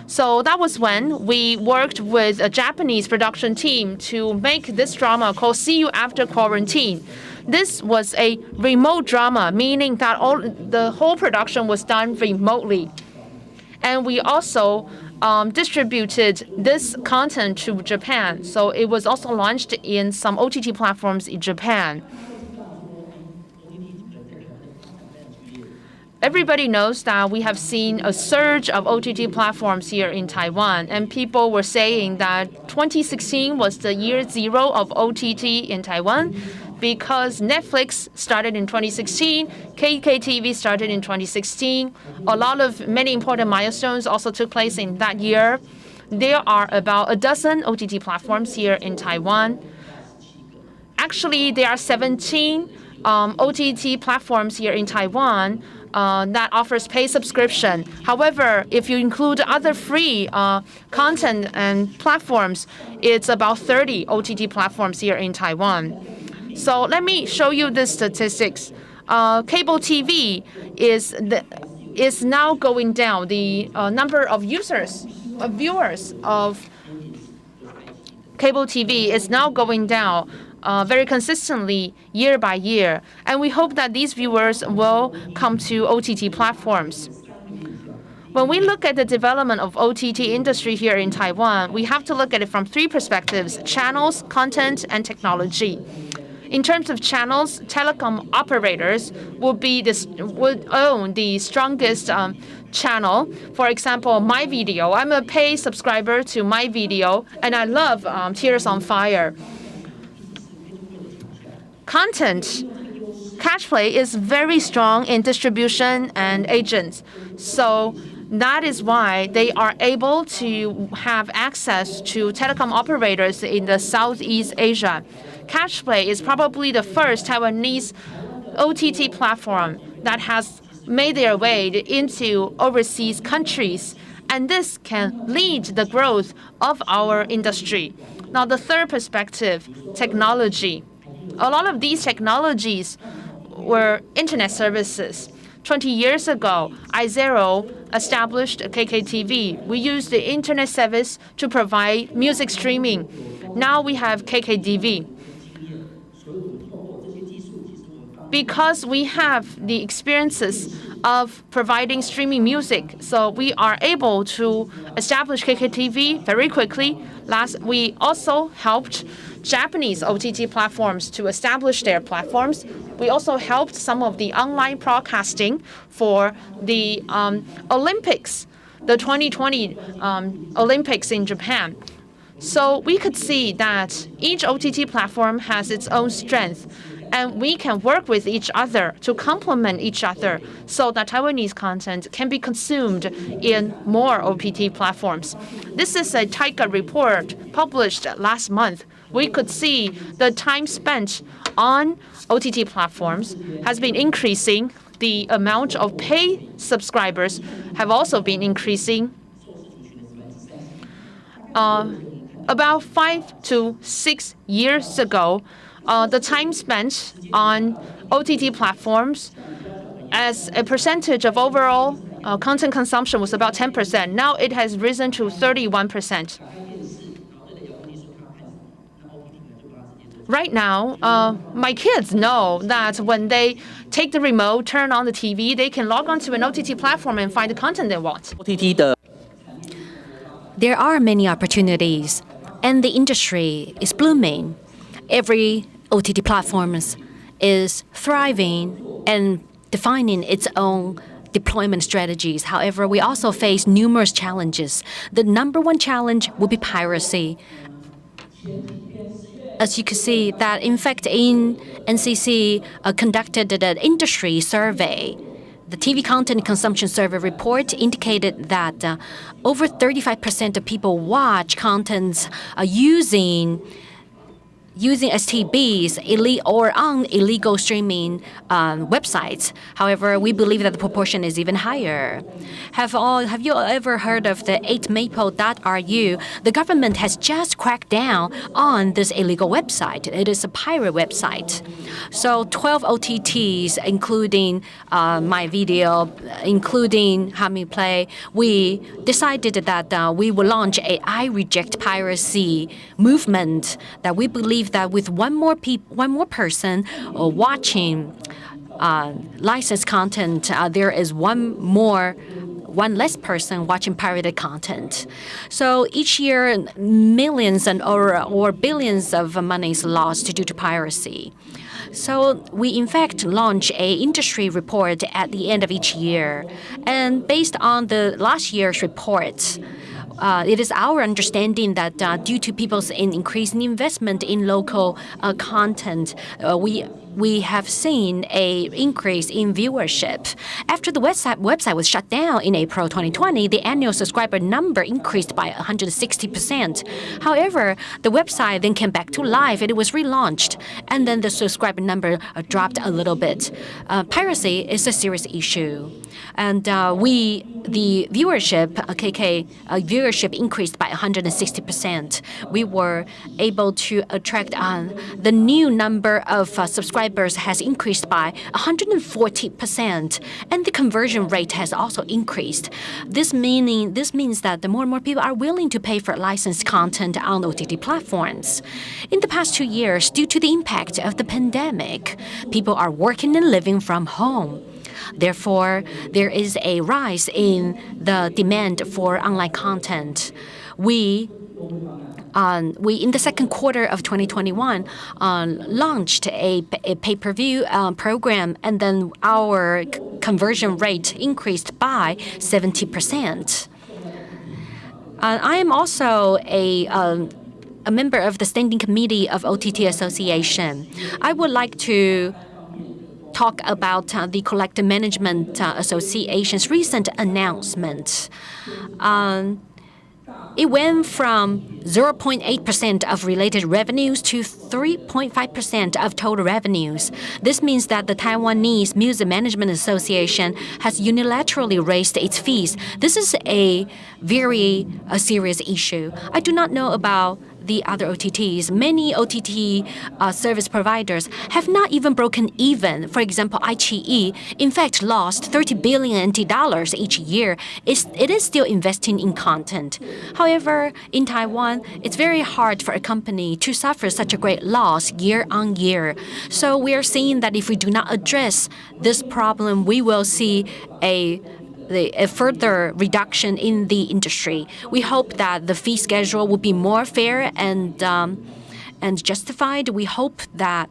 So that was when we worked with a Japanese production team to make this drama called See You After Quarantine. This was a remote drama, meaning that the whole production was done remotely. And we also distributed this content to Japan. So it was also launched in some OTT platforms in Japan. Everybody knows that we have seen a surge of OTT platforms here in Taiwan, and people were saying that 2016 was the year zero of OTT in Taiwan because Netflix started in 2016, KKTV started in 2016. A lot of many important milestones also took place in that year. There are about a dozen OTT platforms here in Taiwan. Actually, there are 17 OTT platforms here in Taiwan that offers paid subscription. However, if you include other free content and platforms, it's about 30 OTT platforms here in Taiwan. So let me show you the statistics. Cable TV is now going down. The number of viewers of cable TV is now going down very consistently year by year. And we hope that these viewers will come to OTT platforms. When we look at the development of OTT industry here in Taiwan, we have to look at it from three perspectives: channels, content, and technology. In terms of channels, telecom operators would own the strongest channel. For example, My Video. I'm a paid subscriber to My Video, and I love Tears on Fire. Content, Catchplay is very strong in distribution and agents. So that is why they are able to have access to telecom operators in the Southeast Asia. Catchplay is probably the first Taiwanese OTT platform that has made their way into overseas countries, and this can lead the growth of our industry. Now, the third perspective, technology. A lot of these technologies were internet services. 20 years ago, iZero established KKTV. We used the internet service to provide music streaming. Now we have KKTV. Because we have the experiences of providing streaming music, so we are able to establish KKTV very quickly. We also helped Japanese OTT platforms to establish their platforms. We also helped some of the online broadcasting for the Olympics, the 2020 Olympics in Japan. So we could see that each OTT platform has its own strength, and we can work with each other to complement each other so that Taiwanese content can be consumed in more OTT platforms. This is a Taika report published last month. We could see the time spent on OTT platforms has been increasing. The amount of paid subscribers have also been increasing. About 5 to 6 years ago, the time spent on OTT platforms as a percentage of overall content consumption was about 10%. Now it has risen to 31%. Right now, my kids know that when they take the remote, turn on the TV, they can log on to an OTT platform and find the content they want. OTT 的 There are many opportunities, and the industry is blooming. Every OTT platform is thriving and defining its own deployment strategies. However, we also face numerous challenges. The number one challenge will be piracy. As you can see, that in fact, in NCC conducted an industry survey. The TV content consumption survey report indicated that over 35% of people watch contents using STBs or on illegal streaming websites. However, we believe that the proportion is even higher. Have you ever heard of the 8maple.ru? The government has just cracked down on this illegal website. It is a pirate website. So 12 OTTs, including My Video, including Hami Play, we decided that we will launch a I Reject Piracy movement that we believe that with one more person watching licensed content, there is one less person watching pirated content. So each year, millions or billions of money is lost due to piracy. So we in fact launch a industry report at the end of each year, and based on the last year's report, it is our understanding that due to people's increasing investment in local content, we have seen an increase in viewership. After the website was shut down in April 2020, the annual subscriber number increased by 160%. However, the website then came back to life and it was relaunched, and then the subscriber number dropped a little bit. Piracy is a serious issue, and the viewership, viewership increased by 160%. We were able to attract the new number of subscribers has increased by 140%, and the conversion rate has also increased. This means that the more and more people are willing to pay for licensed content on OTT platforms. In the past 2 years, due to the impact of the pandemic, people are working and living from home. Therefore, there is a rise in the demand for online content. We in the second quarter of 2021 launched a pay-per-view program, and then our conversion rate increased by 70%. I am also a member of the Standing Committee of OTT Association. I would like to talk about the Collective Management Association's recent announcement. It went from 0.8% of related revenues to 3.5% of total revenues. This means that the Taiwanese Music Management Association has unilaterally raised its fees. This is a very serious issue. I do not know about the other OTTs. Many OTT service providers have not even broken even. For example, iQIYI, in fact, lost 30 billion NT dollars each year. It is still investing in content. However, in Taiwan, it's very hard for a company to suffer such a great loss year on year. So we are seeing that if we do not address this problem, we will see a further reduction in the industry. We hope that the fee schedule will be more fair and justified. We hope that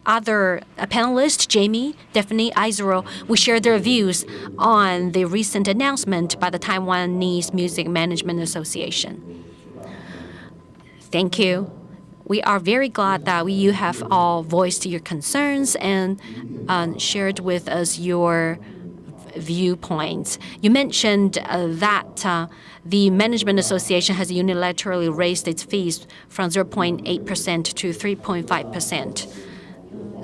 other panelists, Jamie, Daphne, Izero, will share their views on the recent announcement by the Taiwanese Music Management Association. Thank you. We are very glad that you have all voiced your concerns and shared with us your viewpoints. You mentioned that the Management Association has unilaterally raised its fees from 0.8% to 3.5%.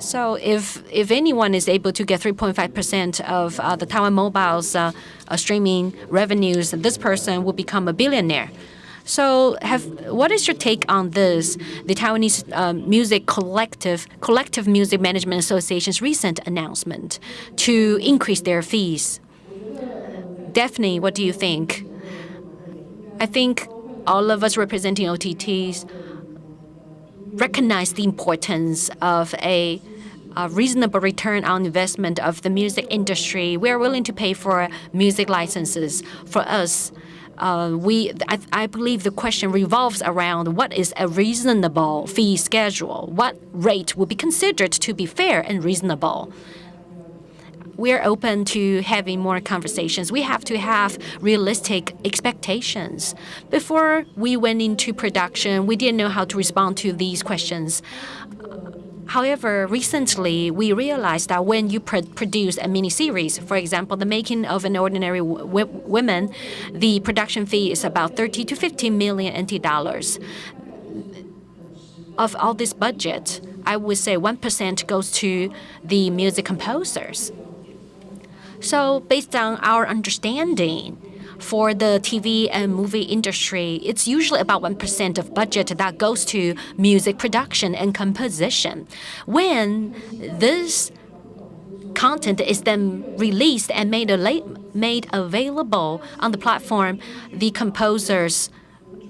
So if anyone is able to get 3.5% of the Taiwan Mobile's streaming revenues, this person will become a billionaire. So what is your take on this, the Taiwanese Music Collective Music Management Association's recent announcement to increase their fees? Daphne, what do you think? I think all of us representing OTTs recognize the importance of a reasonable return on investment of the music industry. We are willing to pay for music licenses. For us, I believe the question revolves around what is a reasonable fee schedule? What rate would be considered to be fair and reasonable? We are open to having more conversations. We have to have realistic expectations. Before we went into production, we didn't know how to respond to these questions. However, recently, we realized that when you produce a miniseries, for example, The Making of an Ordinary Woman, the production fee is about 30 to 50 million NT dollars. Of all this budget, I would say 1% goes to the music composers. So based on our understanding, for the TV and movie industry, it's usually about 1% of budget that goes to music production and composition. When this content is then released and made available on the platform, the composers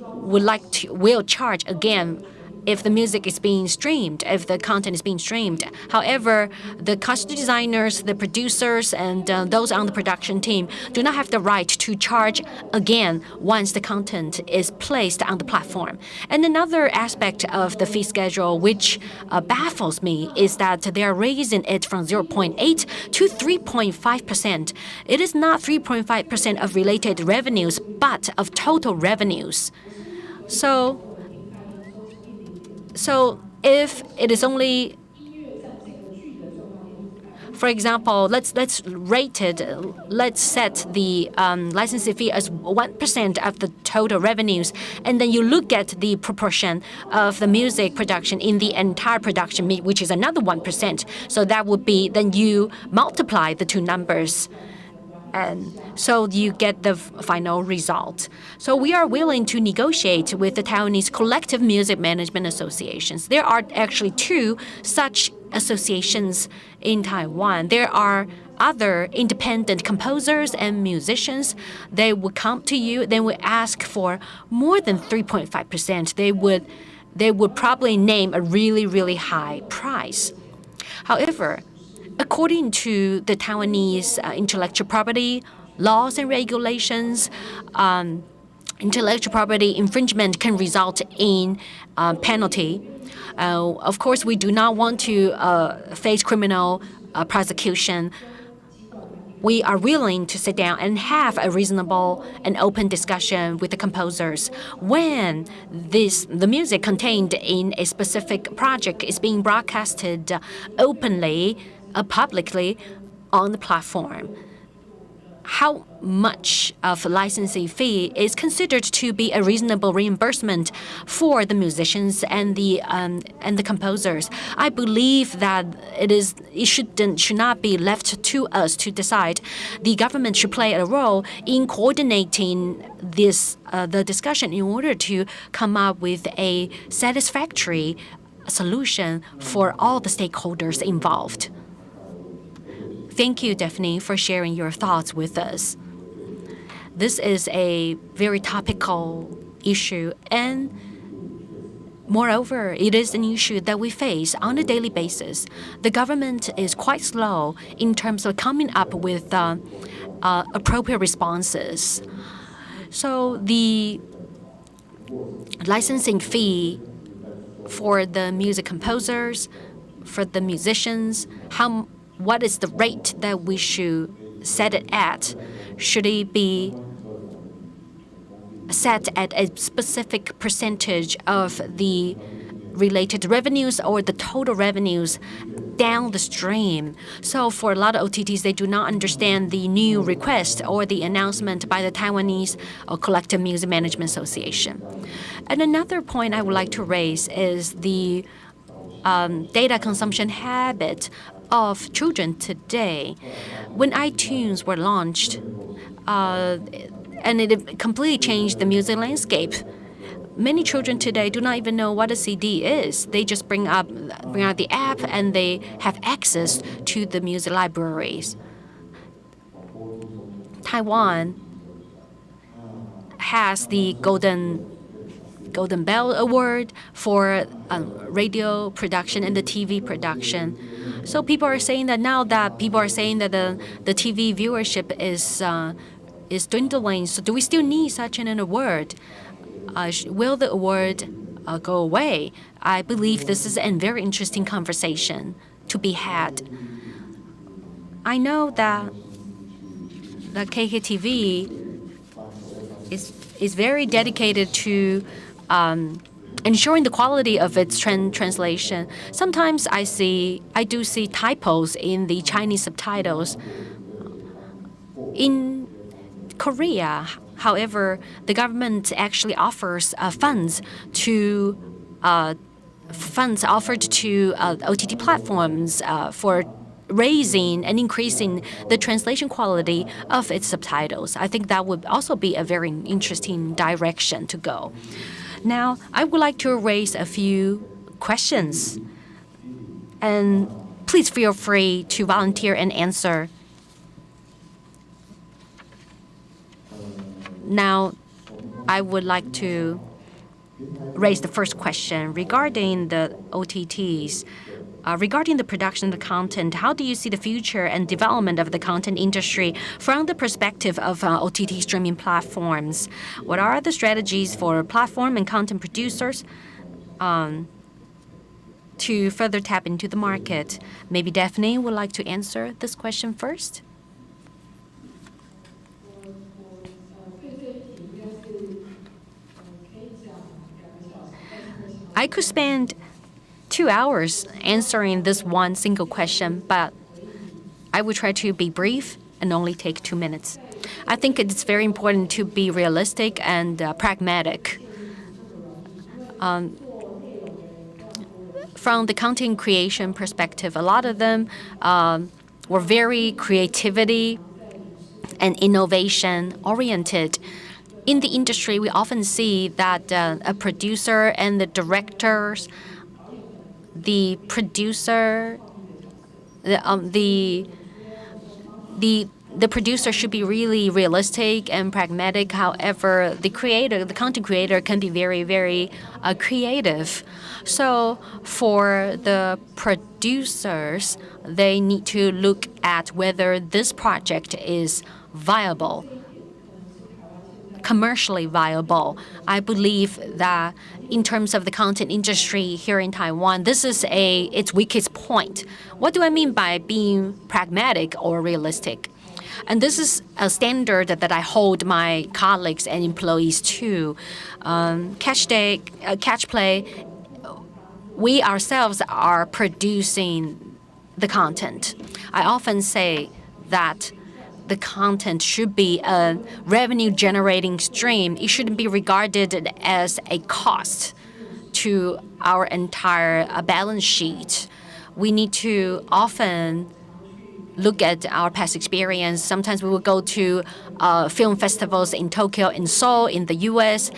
will charge again if the music is being streamed, if the content is being streamed. However, the costume designers, the producers, and those on the production team do not have the right to charge again once the content is placed on the platform. And another aspect of the fee schedule which baffles me is that they are raising it from 0.8 to 3.5%. It is not 3.5% of related revenues, but of total revenues. So if it is only, for example, let's set the licensing fee as 1% of the total revenues, and then you look at the proportion of the music production in the entire production, which is another 1%. So that would be, then you multiply the two numbers. And so you get the final result. So we are willing to negotiate with the Taiwanese Collective Music Management Associations. There are actually two such associations in Taiwan. There are other independent composers and musicians. They would come to you, they would ask for more than 3.5%. They would probably name a really, really high price. However, according to the Taiwanese intellectual property laws and regulations, intellectual property infringement can result in penalty. Of course, we do not want to face criminal prosecution. We are willing to sit down and have a reasonable and open discussion with the composers when the music contained in a specific project is being broadcasted openly, publicly on the platform. How much of a licensing fee is considered to be a reasonable reimbursement for the musicians and the composers? I believe that it should not be left to us to decide. The government should play a role in coordinating the discussion in order to come up with a satisfactory solution for all the stakeholders involved. Thank you, Daphne, for sharing your thoughts with us. This is a very topical issue, and moreover, it is an issue that we face on a daily basis. The government is quite slow in terms of coming up with appropriate responses. So the licensing fee for the music composers, for the musicians, what is the rate that we should set it at? Should it be set at a specific percentage of the related revenues or the total revenues down the stream? So for a lot of OTTs, they do not understand the new request or the announcement by the Taiwanese Collective Music Management Association. And another point I would like to raise is the data consumption habit of children today. When iTunes were launched, and it completely changed the music landscape, many children today do not even know what a CD is. They just bring out the app and they have access to the music libraries. Taiwan has the Golden Bell Award for radio production and the TV production. So people are saying that now that the TV viewership is dwindling. So do we still need such an award? Will the award go away? I believe this is a very interesting conversation to be had. I know that the KKTV is very dedicated to ensuring the quality of its translation. Sometimes I do see typos in the Chinese subtitles. In Korea, however, the government actually offers funds offered to OTT platforms for raising and increasing the translation quality of its subtitles. I think that would also be a very interesting direction to go. Now, I would like to raise a few questions, and please feel free to volunteer and answer. Now, I would like to raise the first question regarding the OTTs. Regarding the production of the content, how do you see the future and development of the content industry from the perspective of OTT streaming platforms? What are the strategies for platform and content producers to further tap into the market? Maybe Daphne would like to answer this question first. I could spend 2 hours answering this one single question, but I will try to be brief and only take 2 minutes. I think it's very important to be realistic and pragmatic. From the content creation perspective, a lot of them were very creativity and innovation oriented. In the industry, we often see that a producer and the directors, the the producer should be really realistic and pragmatic. However, the content creator can be very, very creative. So for the producers, they need to look at whether this project is viable, commercially viable. I believe that in terms of the content industry here in Taiwan, this is its weakest point. What do I mean by being pragmatic or realistic? And this is a standard that I hold my colleagues and employees to. Catch play, we ourselves are producing the content. I often say that the content should be a revenue-generating stream. It shouldn't be regarded as a cost to our entire balance sheet. We need to often look at our past experience. Sometimes we will go to film festivals in Tokyo, in Seoul, in the U.S.,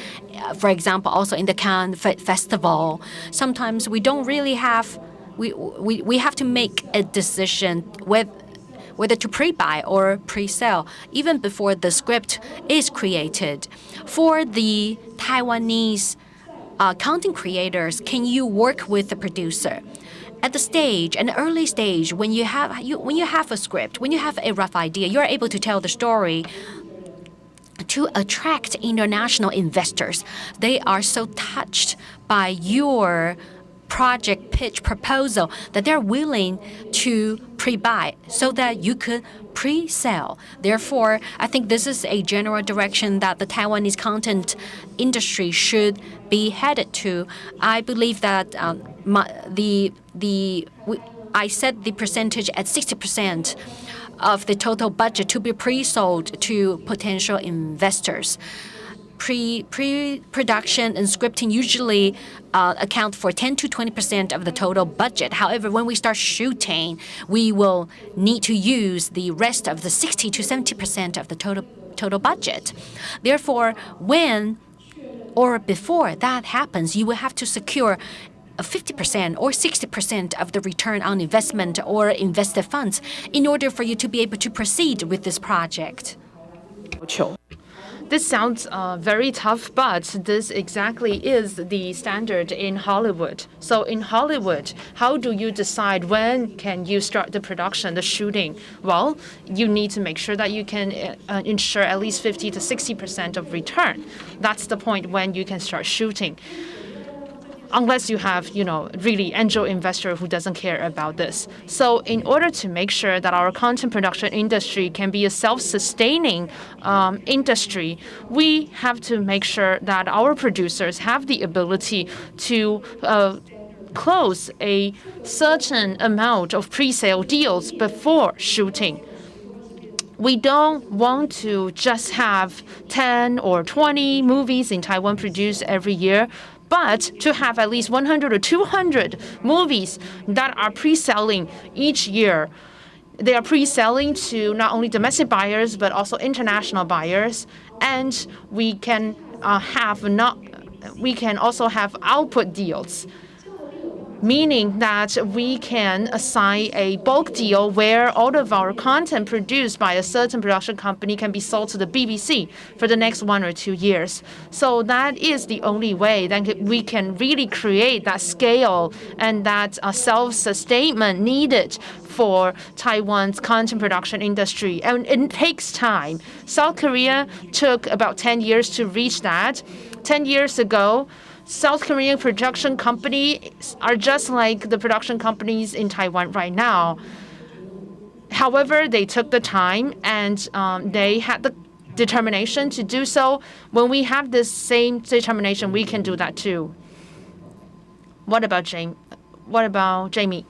for example, also in the Cannes Festival. Sometimes we don't really have, we have to make a decision whether to pre-buy or pre-sell, even before the script is created. For the Taiwanese content creators, can you work with the producer? At an early stage, when you have a script, when you have a rough idea, you're able to tell the story to attract international investors. They are so touched by your project pitch proposal that they're willing to pre-buy so that you could pre-sell. Therefore, I think this is a general direction that the Taiwanese content industry should be headed to. I believe that I set the percentage at 60% of the total budget to be pre-sold to potential investors. Pre-production and scripting usually account for 10 to 20% of the total budget. However, when we start shooting, we will need to use the rest of the 60 to 70% of the total budget. Therefore, when or before that happens, you will have to secure 50% or 60% of the return on investment or invested funds in order for you to be able to proceed with this project. This sounds very tough, but this exactly is the standard in Hollywood. So in Hollywood, how do you decide when can you start the production, the shooting? Well, you need to make sure that you can ensure at least 50 to 60% of return. That's the point when you can start shooting. Unless you have, really angel investor who doesn't care about this. So in order to make sure that our content production industry can be a self-sustaining industry, we have to make sure that our producers have the ability to close a certain amount of pre-sale deals before shooting. We don't want to just have 10 or 20 movies in Taiwan produced every year, but to have at least 100 or 200 movies that are pre-selling each year. They are pre-selling to not only domestic buyers, but also international buyers. And we can also have output deals, meaning that we can assign a bulk deal where all of our content produced by a certain production company can be sold to the BBC for the next 1 or 2 years. So that is the only way that we can really create that scale and that self-sustainment needed for Taiwan's content production industry. And it takes time. South Korea took about 10 years to reach that. 10 years ago, South Korean production companies are just like the production companies in Taiwan right now. However, they took the time and they had the determination to do so. When we have this same determination, we can do that too. What about Jamie?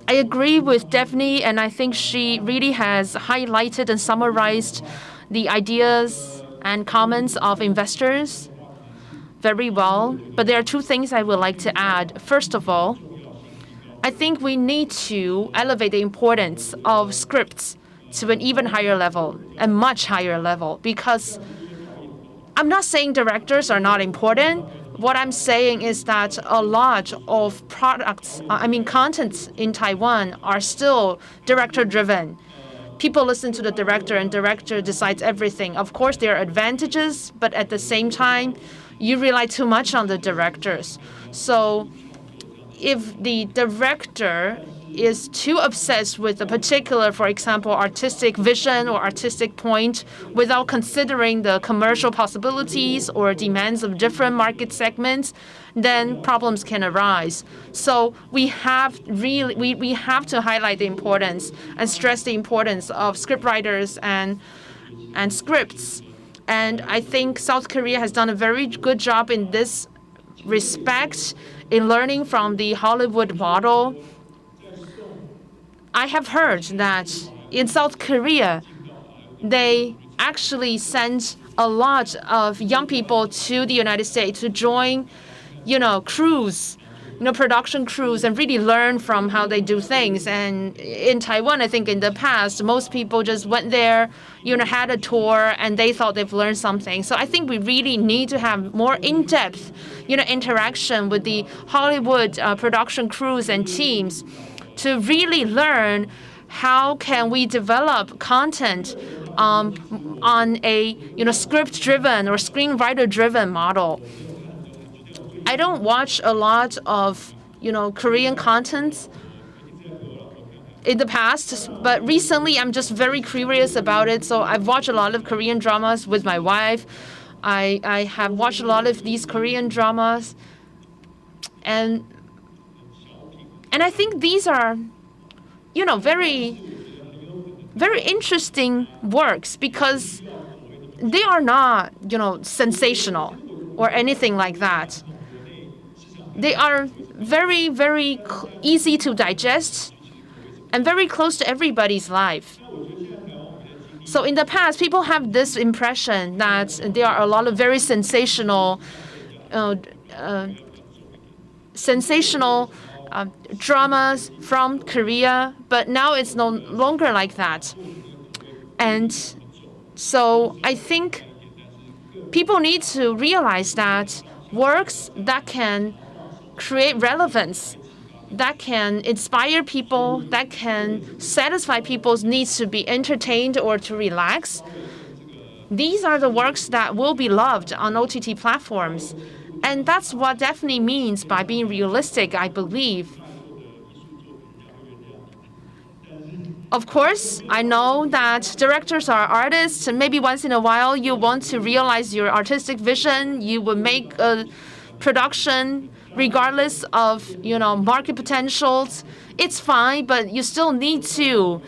I agree with Daphne, and I think she really has highlighted and summarized the ideas and comments of investors very well. But there are two things I would like to add. First of all, I think we need to elevate the importance of scripts to an even higher level, a much higher level, because I'm not saying directors are not important. what I'm saying is that a lot of contents in Taiwan are still director-driven. People listen to the director, and director decides everything. Of course, there are advantages, but at the same time, you rely too much on the directors. So if the director is too obsessed with a particular, for example, artistic vision or artistic point without considering the commercial possibilities or demands of different market segments, then problems can arise. So we have to highlight the importance and stress the importance of scriptwriters and scripts. And I think South Korea has done a very good job in this respect in learning from the Hollywood model. I have heard that in South Korea, they actually send a lot of young people to the United States to join, crews, production crews, and really learn from how they do things. And in Taiwan, I think in the past, most people just went there, had a tour, and they thought they've learned something. So I think we really need to have more in-depth, interaction with the Hollywood production crews and teams to really learn how can we develop content on a script-driven or screenwriter-driven model. I don't watch a lot of Korean content in the past, but recently I'm just very curious about it. So I've watched a lot of Korean dramas with my wife. I have watched a lot of these Korean dramas, and I think these are, very, very interesting works because they are not, sensational or anything like that. They are very, very easy to digest and very close to everybody's life. So in the past, people have this impression that there are a lot of very sensational dramas from Korea, but now it's no longer like that. And so I think people need to realize that works that can create relevance, that can inspire people, that can satisfy people's needs to be entertained or to relax, these are the works that will be loved on OTT platforms. And that's what Daphne means by being realistic, I believe. Of course, I know that directors are artists, and maybe once in a while you want to realize your artistic vision. You will make a production regardless of market potentials. It's fine, but you still need to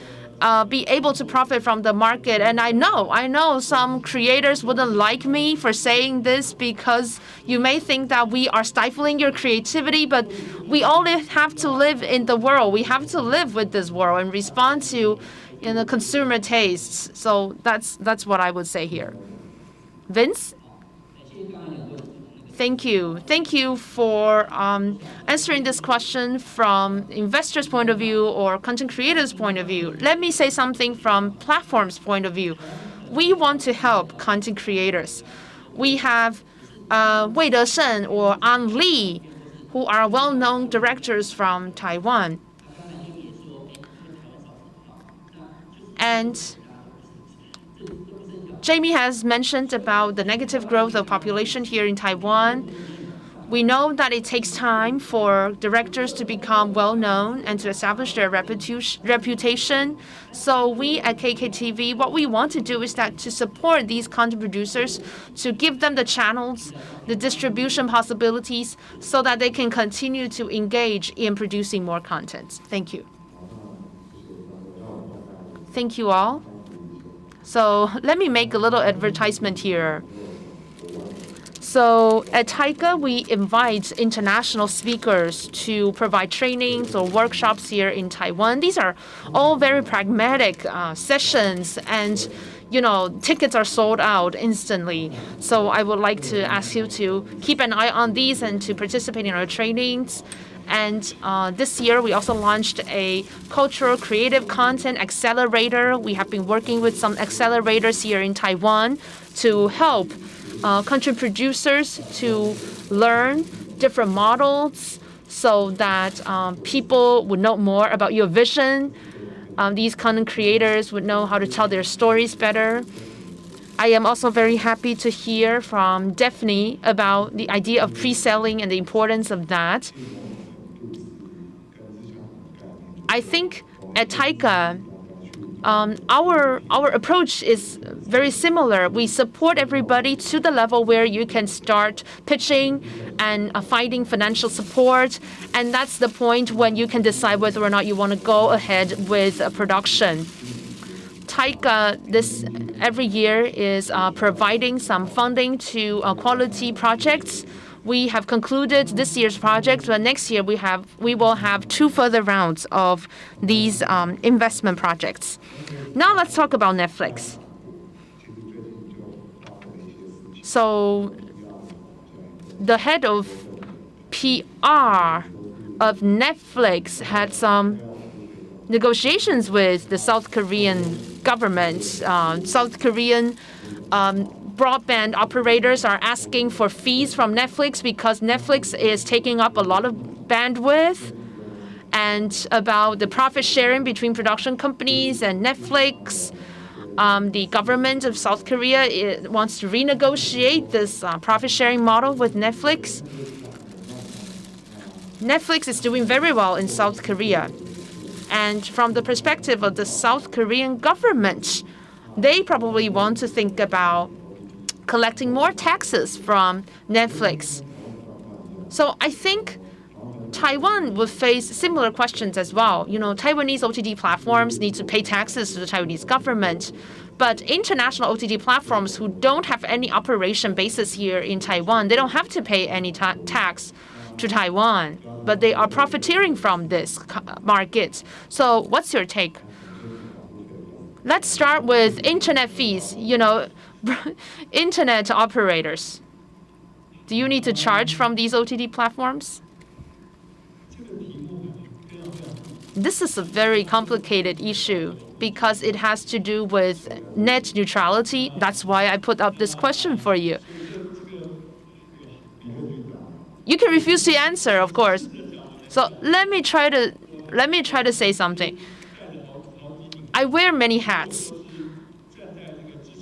be able to profit from the market. And I know some creators wouldn't like me for saying this because you may think that we are stifling your creativity, but we only have to live in the world. We have to live with this world and respond to consumer tastes. So that's what I would say here. Vince? Thank you. Thank you for answering this question from investors' point of view or content creators' point of view. Let me say something from platforms' point of view. We want to help content creators. We have Wei Desheng or An Li, who are well-known directors from Taiwan. And Jamie has mentioned about the negative growth of population here in Taiwan. We know that it takes time for directors to become well-known and to establish their reputation. So we at KKTV, what we want to do is that to support these content producers, to give them the channels, the distribution possibilities, so that they can continue to engage in producing more content. Thank you. Thank you all. So let me make a little advertisement here. So at TAICA, we invite international speakers to provide trainings or workshops here in Taiwan. These are all very pragmatic sessions, and tickets are sold out instantly. So I would like to ask you to keep an eye on these and to participate in our trainings. And this year, we also launched a cultural creative content accelerator. We have been working with some accelerators here in Taiwan to help content producers to learn different models so that people would know more about your vision. These content creators would know how to tell their stories better. I am also very happy to hear from Daphne about the idea of pre-selling and the importance of that. I think at Taika, our approach is very similar. We support everybody to the level where you can start pitching and finding financial support, and that's the point when you can decide whether or not you want to go ahead with a production. Taika every year is providing some funding to quality projects. We have concluded this year's project, but next year we will have 2 further rounds of these investment projects. Now let's talk about Netflix. So the head of PR of Netflix had some negotiations with the South Korean government. South Korean broadband operators are asking for fees from Netflix because Netflix is taking up a lot of bandwidth, and about the profit sharing between production companies and Netflix. The government of South Korea wants to renegotiate this profit sharing model with Netflix. Netflix is doing very well in South Korea. And from the perspective of the South Korean government, they probably want to think about collecting more taxes from Netflix. So I think Taiwan would face similar questions as well. Taiwanese OTT platforms need to pay taxes to the Taiwanese government, but international OTT platforms who don't have any operation basis here in Taiwan, they don't have to pay any tax to Taiwan, but they are profiteering from this market. So what's your take? Let's start with internet fees. Internet operators. Do you need to charge from these OTT platforms? This is a very complicated issue because it has to do with net neutrality. That's why I put up this question for you. You can refuse to answer, of course. So let me try to say something. I wear many hats.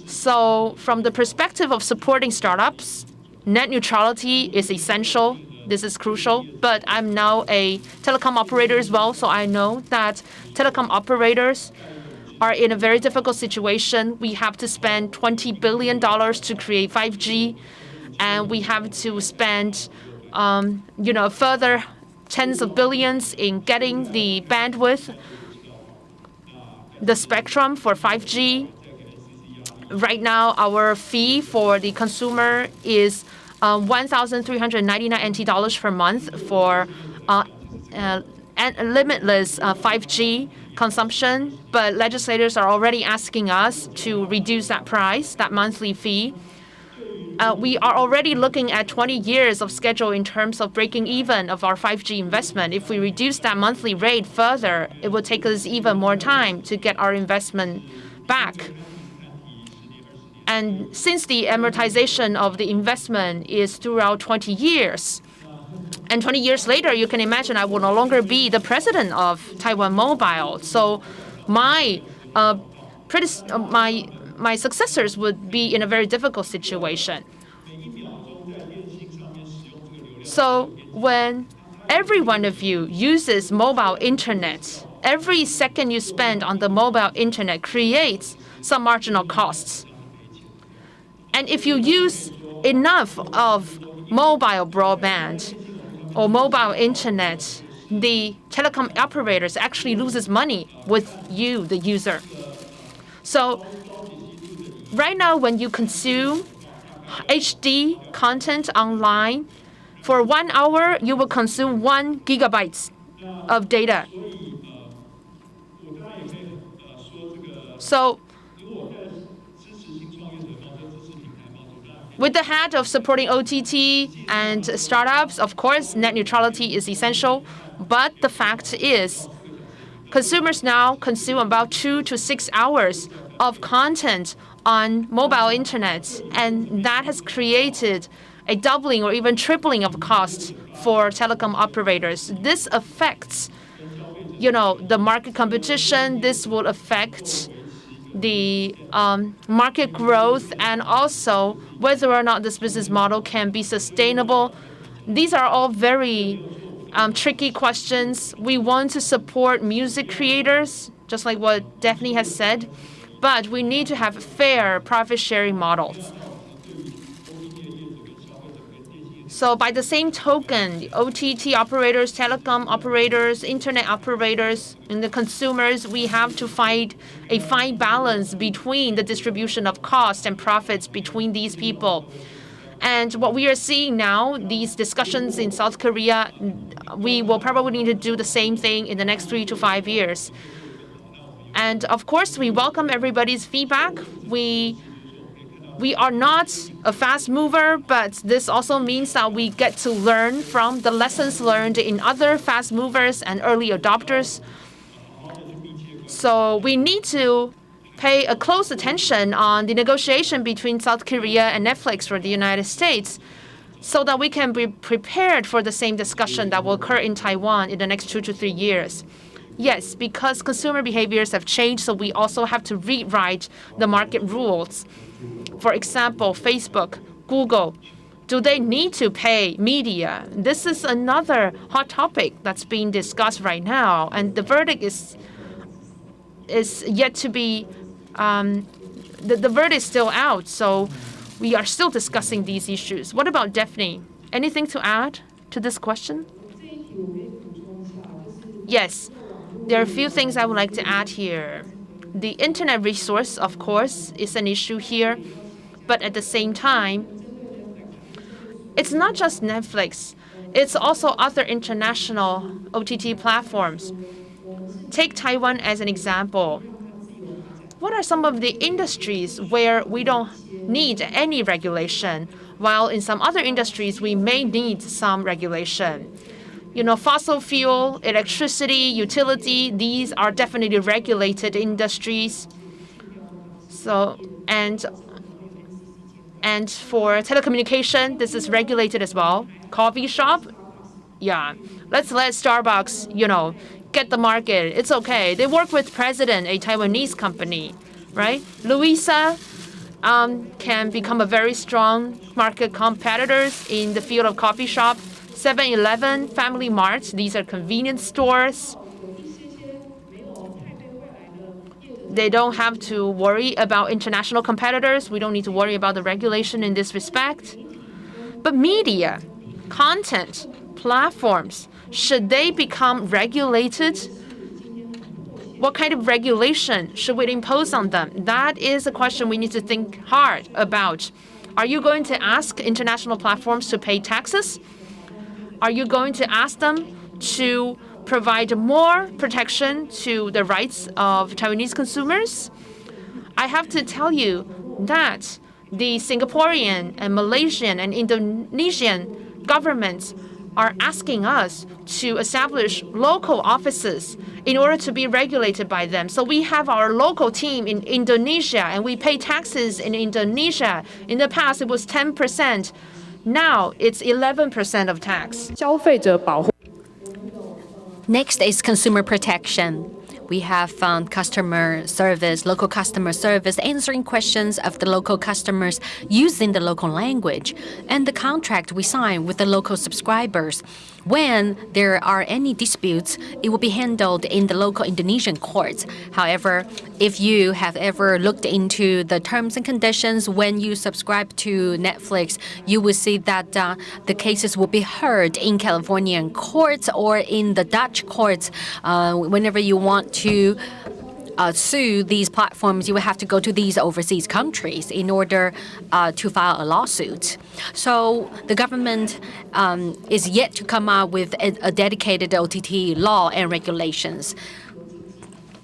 So from the perspective of supporting startups, net neutrality is essential. This is crucial. But I'm now a telecom operator as well, so I know that telecom operators are in a very difficult situation. We have to spend $20 billion to create 5G, and we have to spend further tens of billions in getting the bandwidth, the spectrum for 5G. Right now, our fee for the consumer is 1,399 NT dollars per month for limitless 5G consumption. But legislators are already asking us to reduce that price, that monthly fee. We are already looking at 20 years of schedule in terms of breaking even of our 5G investment. If we reduce that monthly rate further, it will take us even more time to get our investment back. And since the amortization of the investment is throughout 20 years, and 20 years later, you can imagine I will no longer be the president of Taiwan Mobile. So my successors would be in a very difficult situation. So when every one of you uses mobile internet, every second you spend on the mobile internet creates some marginal costs. And if you use enough of mobile broadband or mobile internet, the telecom operators actually loses money with you, the user. So right now, when you consume HD content online, for 1 hour, you will consume 1 gigabyte of data. So with the hat of supporting OTT and startups, of course, net neutrality is essential. But the fact is, consumers now consume about 2 to 6 hours of content on mobile internet, and that has created a doubling or even tripling of costs for telecom operators. This affects, the market competition. This will affect the market growth and also whether or not this business model can be sustainable. These are all very tricky questions. We want to support music creators, just like what Daphne has said, but we need to have fair profit-sharing models. So by the same token, the OTT operators, telecom operators, internet operators, and the consumers, we have to find a fine balance between the distribution of cost and profits between these people. And what we are seeing now, these discussions in South Korea, we will probably need to do the same thing in the next 3 to 5 years. And of course, we welcome everybody's feedback. We are not a fast mover, but this also means that we get to learn from the lessons learned in other fast movers and early adopters. So we need to pay a close attention on the negotiation between South Korea and Netflix for the United States so that we can be prepared for the same discussion that will occur in Taiwan in the next 2 to 3 years. Yes, because consumer behaviors have changed, so we also have to rewrite the market rules. For example, Facebook, Google, do they need to pay media? This is another hot topic that's being discussed right now, and the verdict is yet to be, the verdict is still out, so we are still discussing these issues. What about Daphne? Anything to add to this question? Yes, there are a few things I would like to add here. The internet resource, of course, is an issue here, but at the same time, it's not just Netflix. It's also other international OTT platforms. Take Taiwan as an example. What are some of the industries where we don't need any regulation, while in some other industries we may need some regulation? Fossil fuel, electricity, utility, these are definitely regulated industries. So, and for telecommunication, this is regulated as well. Coffee shop, yeah. Let's let Starbucks, get the market. It's okay. They work with President, a Taiwanese company, right? Louisa can become a very strong market competitors in the field of coffee shop. 7-Eleven, Family Mart, these are convenience stores. They don't have to worry about international competitors. We don't need to worry about the regulation in this respect. But media, content, platforms, should they become regulated? What kind of regulation should we impose on them? That is a question we need to think hard about. Are you going to ask international platforms to pay taxes? Are you going to ask them to provide more protection to the rights of Taiwanese consumers? I have to tell you that the Singaporean and Malaysian and Indonesian governments are asking us to establish local offices in order to be regulated by them. So we have our local team in Indonesia, and we pay taxes in Indonesia. In the past, it was 10%. Now it's 11% of tax. 消费者保护 Next is consumer protection. We have customer service, local customer service, answering questions of the local customers using the local language, and the contract we sign with the local subscribers. When there are any disputes, it will be handled in the local Indonesian courts. However, if you have ever looked into the terms and conditions when you subscribe to Netflix, you will see that the cases will be heard in Californian courts or in the Dutch courts. Whenever you want to sue these platforms, you will have to go to these overseas countries in order to file a lawsuit. So the government is yet to come up with a dedicated OTT law and regulations.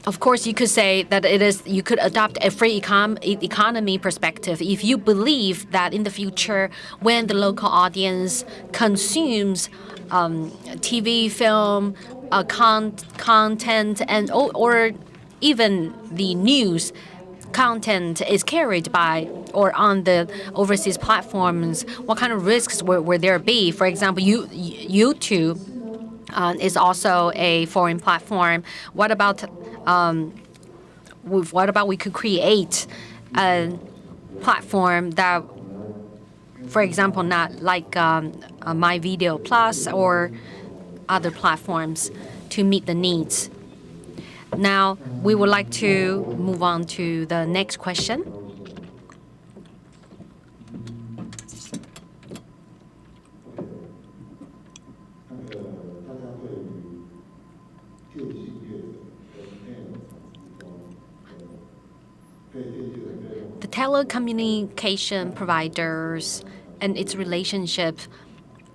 Of course, you could say that you could adopt a free economy perspective if you believe that in the future, when the local audience consumes TV, film, content, and or even the news, content is carried by or on the overseas platforms, what kind of risks would there be? For example, YouTube is also a foreign platform. What about we could create a platform that, for example, not like My Video Plus or other platforms to meet the needs? Now, we would like to move on to the next question. The telecommunication providers and its relationship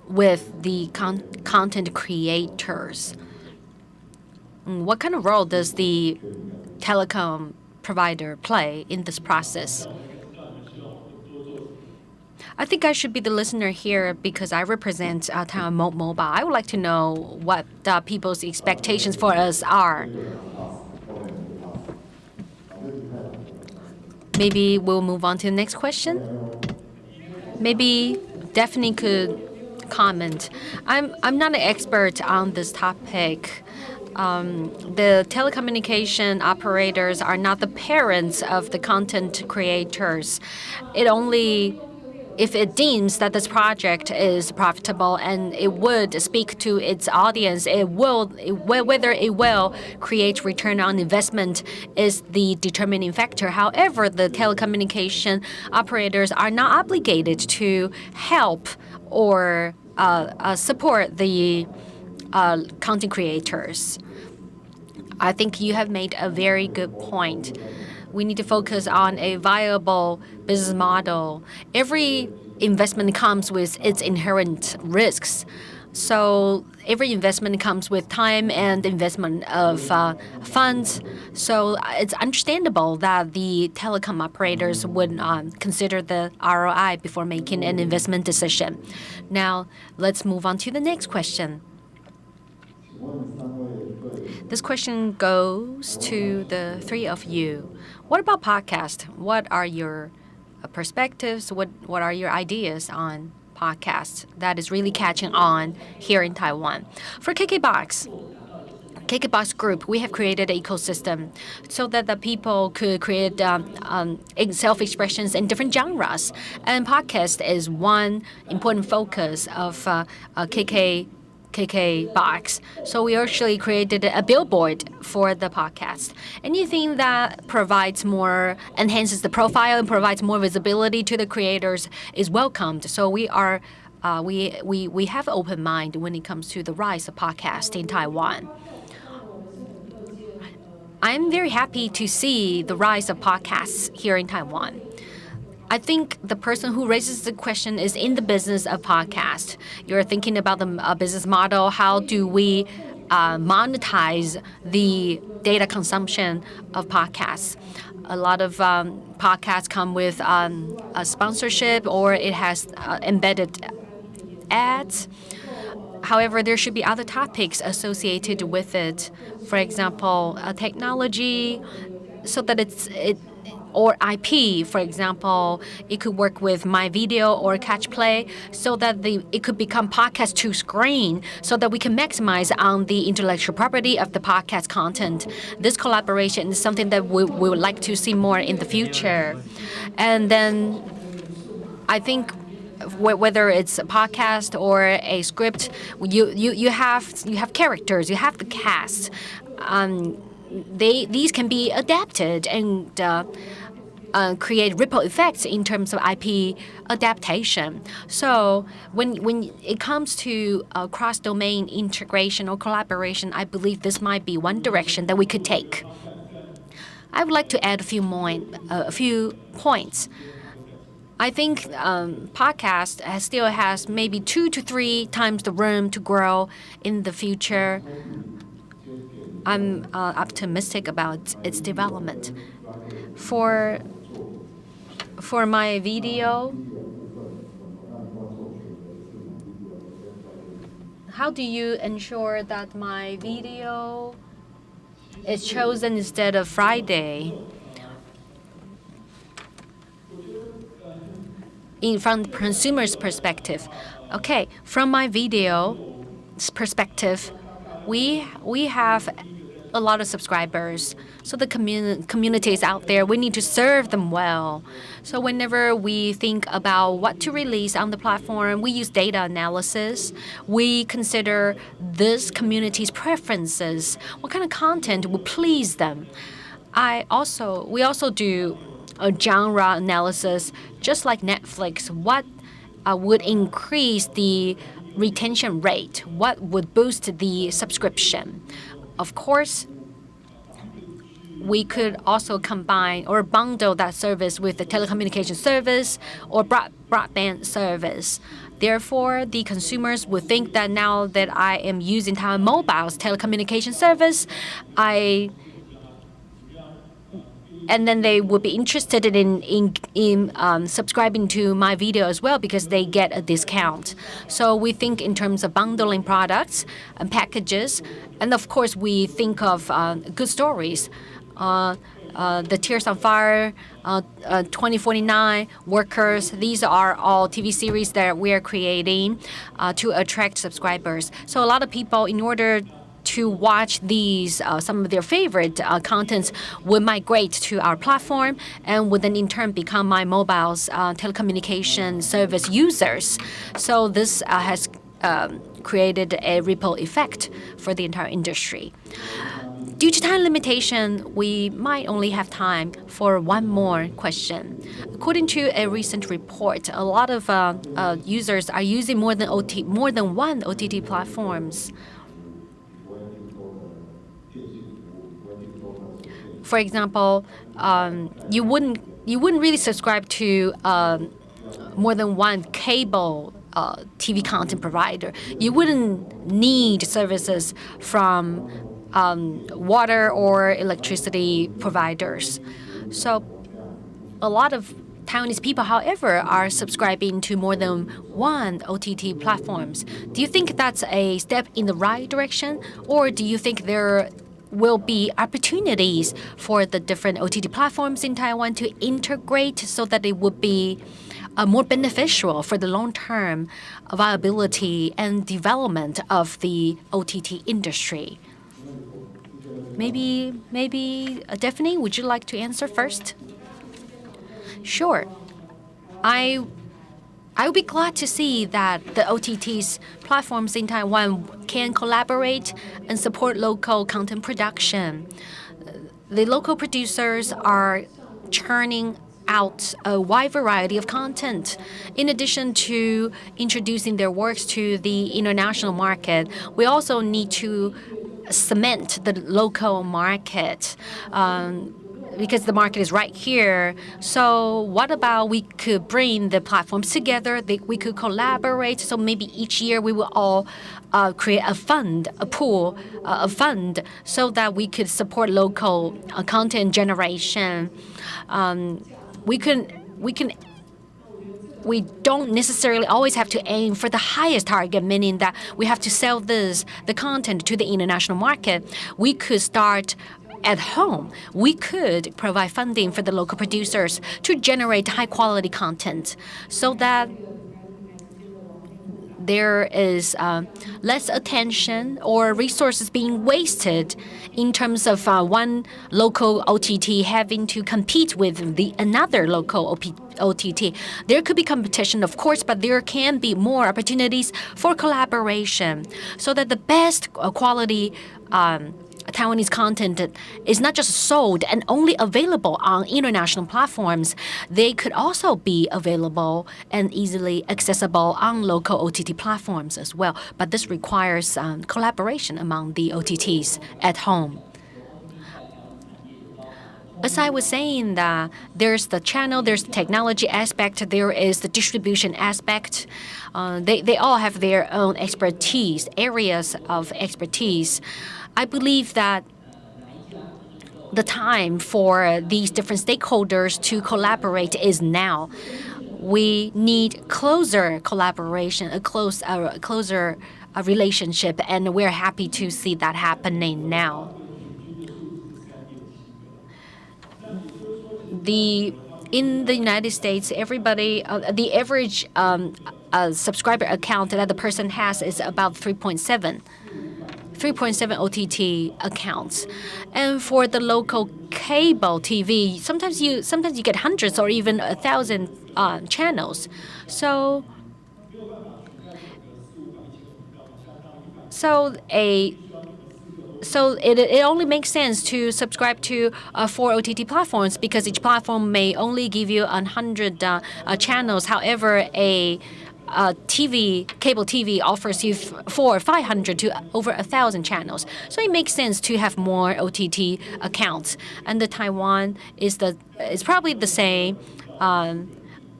with the content creators. What kind of role does the telecom provider play in this process? I think I should be the listener here because I represent Taiwan Mobile. I would like to know what people's expectations for us are. Maybe we'll move on to the next question. Maybe Daphne could comment. I'm not an expert on this topic. The telecommunication operators are not the parents of the content creators. It only, if it deems that this project is profitable and it would speak to its audience, whether it will create return on investment is the determining factor. However, the telecommunication operators are not obligated to help or support the content creators. I think you have made a very good point. We need to focus on a viable business model. Every investment comes with its inherent risks. So every investment comes with time and investment of funds. So it's understandable that the telecom operators would consider the ROI before making an investment decision. Now, let's move on to the next question. This question goes to the three of you. What about podcast? What are your perspectives? What are your ideas on podcasts that is really catching on here in Taiwan? For KKBOX Group, we have created an ecosystem so that the people could create self-expressions in different genres. And podcast is one important focus of KKBOX. So we actually created a billboard for the podcast. Anything that enhances the profile and provides more visibility to the creators is welcomed. So we have an open mind when it comes to the rise of podcasts in Taiwan. I'm very happy to see the rise of podcasts here in Taiwan. I think the person who raises the question is in the business of podcast. You're thinking about the business model. How do we monetize the data consumption of podcasts? A lot of podcasts come with a sponsorship or it has embedded ads. However, there should be other topics associated with it. For example, technology, so that or IP, for example, it could work with My Video or Catch Play so that it could become podcast to screen so that we can maximize on the intellectual property of the podcast content. This collaboration is something that we would like to see more in the future. And then I think whether it's a podcast or a script, you have characters, you have the cast. These can be adapted and create ripple effects in terms of IP adaptation. So when it comes to cross-domain integration or collaboration, I believe this might be one direction that we could take. I would like to add a few points. I think podcast still has maybe 2 to 3 times the room to grow in the future. I'm optimistic about its development. For My Video, how do you ensure that My Video is chosen instead of Friday? from the consumer's perspective. Okay, from my video perspective, we have a lot of subscribers. So the communities out there, we need to serve them well. So whenever we think about what to release on the platform, we use data analysis. We consider this community's preferences. What kind of content will please them? We also do a genre analysis, just like Netflix. What would increase the retention rate? What would boost the subscription? Of course, we could also combine or bundle that service with the telecommunication service or broadband service. Therefore, the consumers would think that now that I am using Taiwan Mobile's telecommunication service, and then they would be interested in subscribing to my video as well because they get a discount. So we think in terms of bundling products and packages, and of course we think of good stories. The Tears on Fire, 2049, Workers, these are all TV series that we are creating to attract subscribers. So a lot of people, in order to watch these, some of their favorite contents, would migrate to our platform and would then in turn become my mobile's telecommunication service users. So this has created a ripple effect for the entire industry. Due to time limitation, we might only have time for one more question. According to a recent report, a lot of users are using more than one OTT platforms. For example, you wouldn't really subscribe to more than one cable TV content provider. You wouldn't need services from water or electricity providers. So a lot of Taiwanese people, however, are subscribing to more than one OTT platforms. Do you think that's a step in the right direction, or do you think there will be opportunities for the different OTT platforms in Taiwan to integrate so that it would be more beneficial for the long-term viability and development of the OTT industry? Maybe, Daphne, would you like to answer first? Sure. I would be glad to see that the OTT's platforms in Taiwan can collaborate and support local content production. The local producers are churning out a wide variety of content. In addition to introducing their works to the international market, we also need to cement the local market. Because the market is right here. So what about we could bring the platforms together, we could collaborate, so maybe each year we will all create a fund, a pool, a fund, so that we could support local content generation. We don't necessarily always have to aim for the highest target, meaning that we have to sell the content to the international market. We could start at home. We could provide funding for the local producers to generate high-quality content so that there is less attention or resources being wasted in terms of one local OTT having to compete with another local OTT. There could be competition, of course, but there can be more opportunities for collaboration so that the best quality Taiwanese content is not just sold and only available on international platforms. They could also be available and easily accessible on local OTT platforms as well. But this requires collaboration among the OTTs at home. As I was saying, that there's the channel, there's the technology aspect, there is the distribution aspect. They all have their own expertise, areas of expertise. I believe that the time for these different stakeholders to collaborate is now. We need closer collaboration, a closer relationship, and we're happy to see that happening now. The in the United States, everybody, the average subscriber account that the person has is about 3.7 OTT accounts. And for the local cable TV, sometimes you get hundreds or even 1,000 channels. So it only makes sense to subscribe to 4 OTT platforms because each platform may only give you 100 channels. However, a cable TV offers you 400 or 500 to over 1,000 channels. So it makes sense to have more OTT accounts. And the Taiwan is probably the same.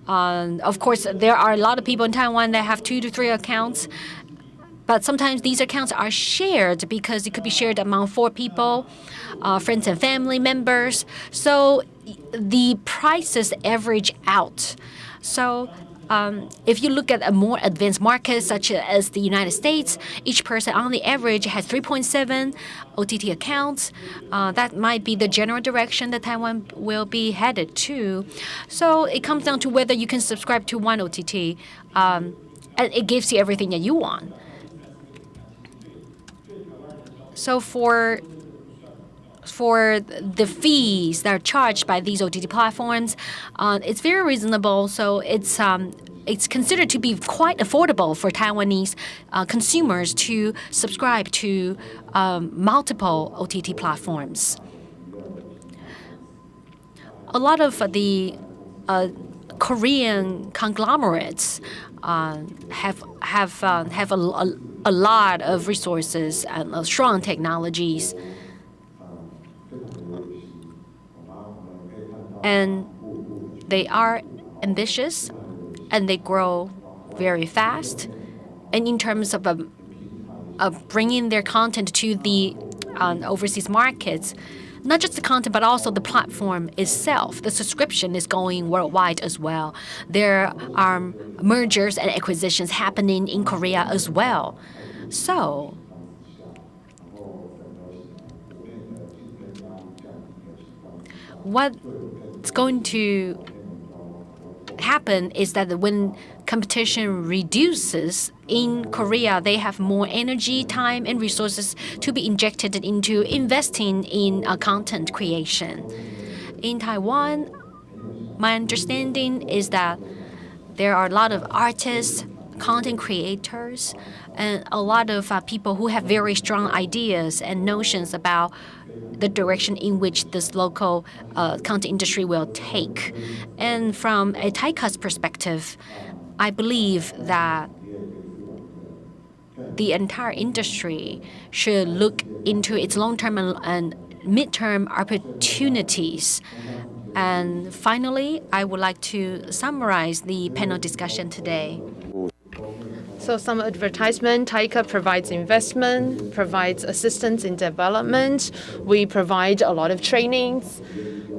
Of course, there are a lot of people in Taiwan that have 2 to 3 accounts. But sometimes these accounts are shared because it could be shared among 4 people, friends and family members. So the prices average out. So if you look at a more advanced market such as the United States, each person on the average has 3.7 OTT accounts. That might be the general direction that Taiwan will be headed to. So it comes down to whether you can subscribe to one OTT, and it gives you everything that you want. So for the fees that are charged by these OTT platforms, it's very reasonable. So it's considered to be quite affordable for Taiwanese consumers to subscribe to multiple OTT platforms. A lot of the Korean conglomerates have a lot of resources and strong technologies, and they are ambitious and they grow very fast. And in terms of bringing their content to the overseas markets, not just the content, but also the platform itself. The subscription is going worldwide as well. There are mergers and acquisitions happening in Korea as well. So what's going to happen is that when competition reduces in Korea, they have more energy, time, and resources to be injected into investing in content creation. In Taiwan, my understanding is that there are a lot of artists, content creators, and a lot of people who have very strong ideas and notions about the direction in which this local content industry will take. And from a TAICA's perspective, I believe that the entire industry should look into its long-term and mid-term opportunities. And finally, I would like to summarize the panel discussion today. So some advertisement, TAICA provides investment, provides assistance in development. We provide a lot of trainings.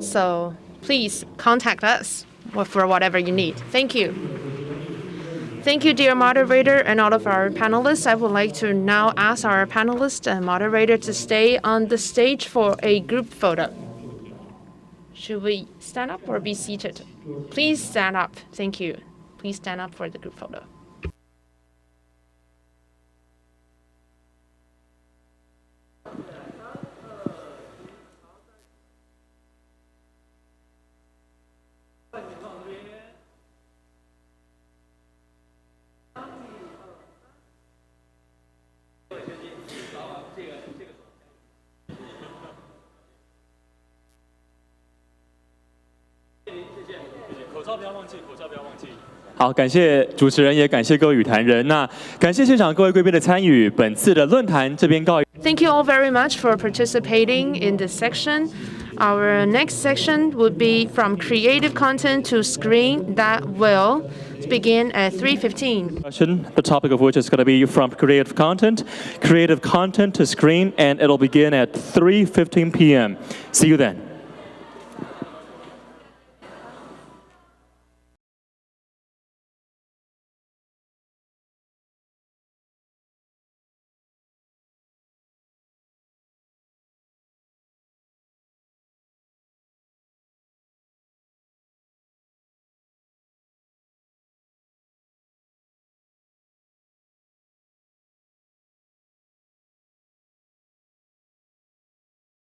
So please contact us for whatever you need. Thank you. Thank you, dear moderator, and all of our panelists. I would like to now ask our panelist and moderator to stay on the stage for a group photo. Should we stand up or be seated? Please stand up. Thank you. Please stand up for the group photo.好，感谢主持人，也感谢各位语坛人。那感谢现场各位贵宾的参与，本次的论坛这边告。Thank you all very much for participating in this section. Our next section would be from creative content to screen that will begin at 3:15. The topic of which is going to be from creative content to screen, and it'll begin at 3:15 p.m. See you then.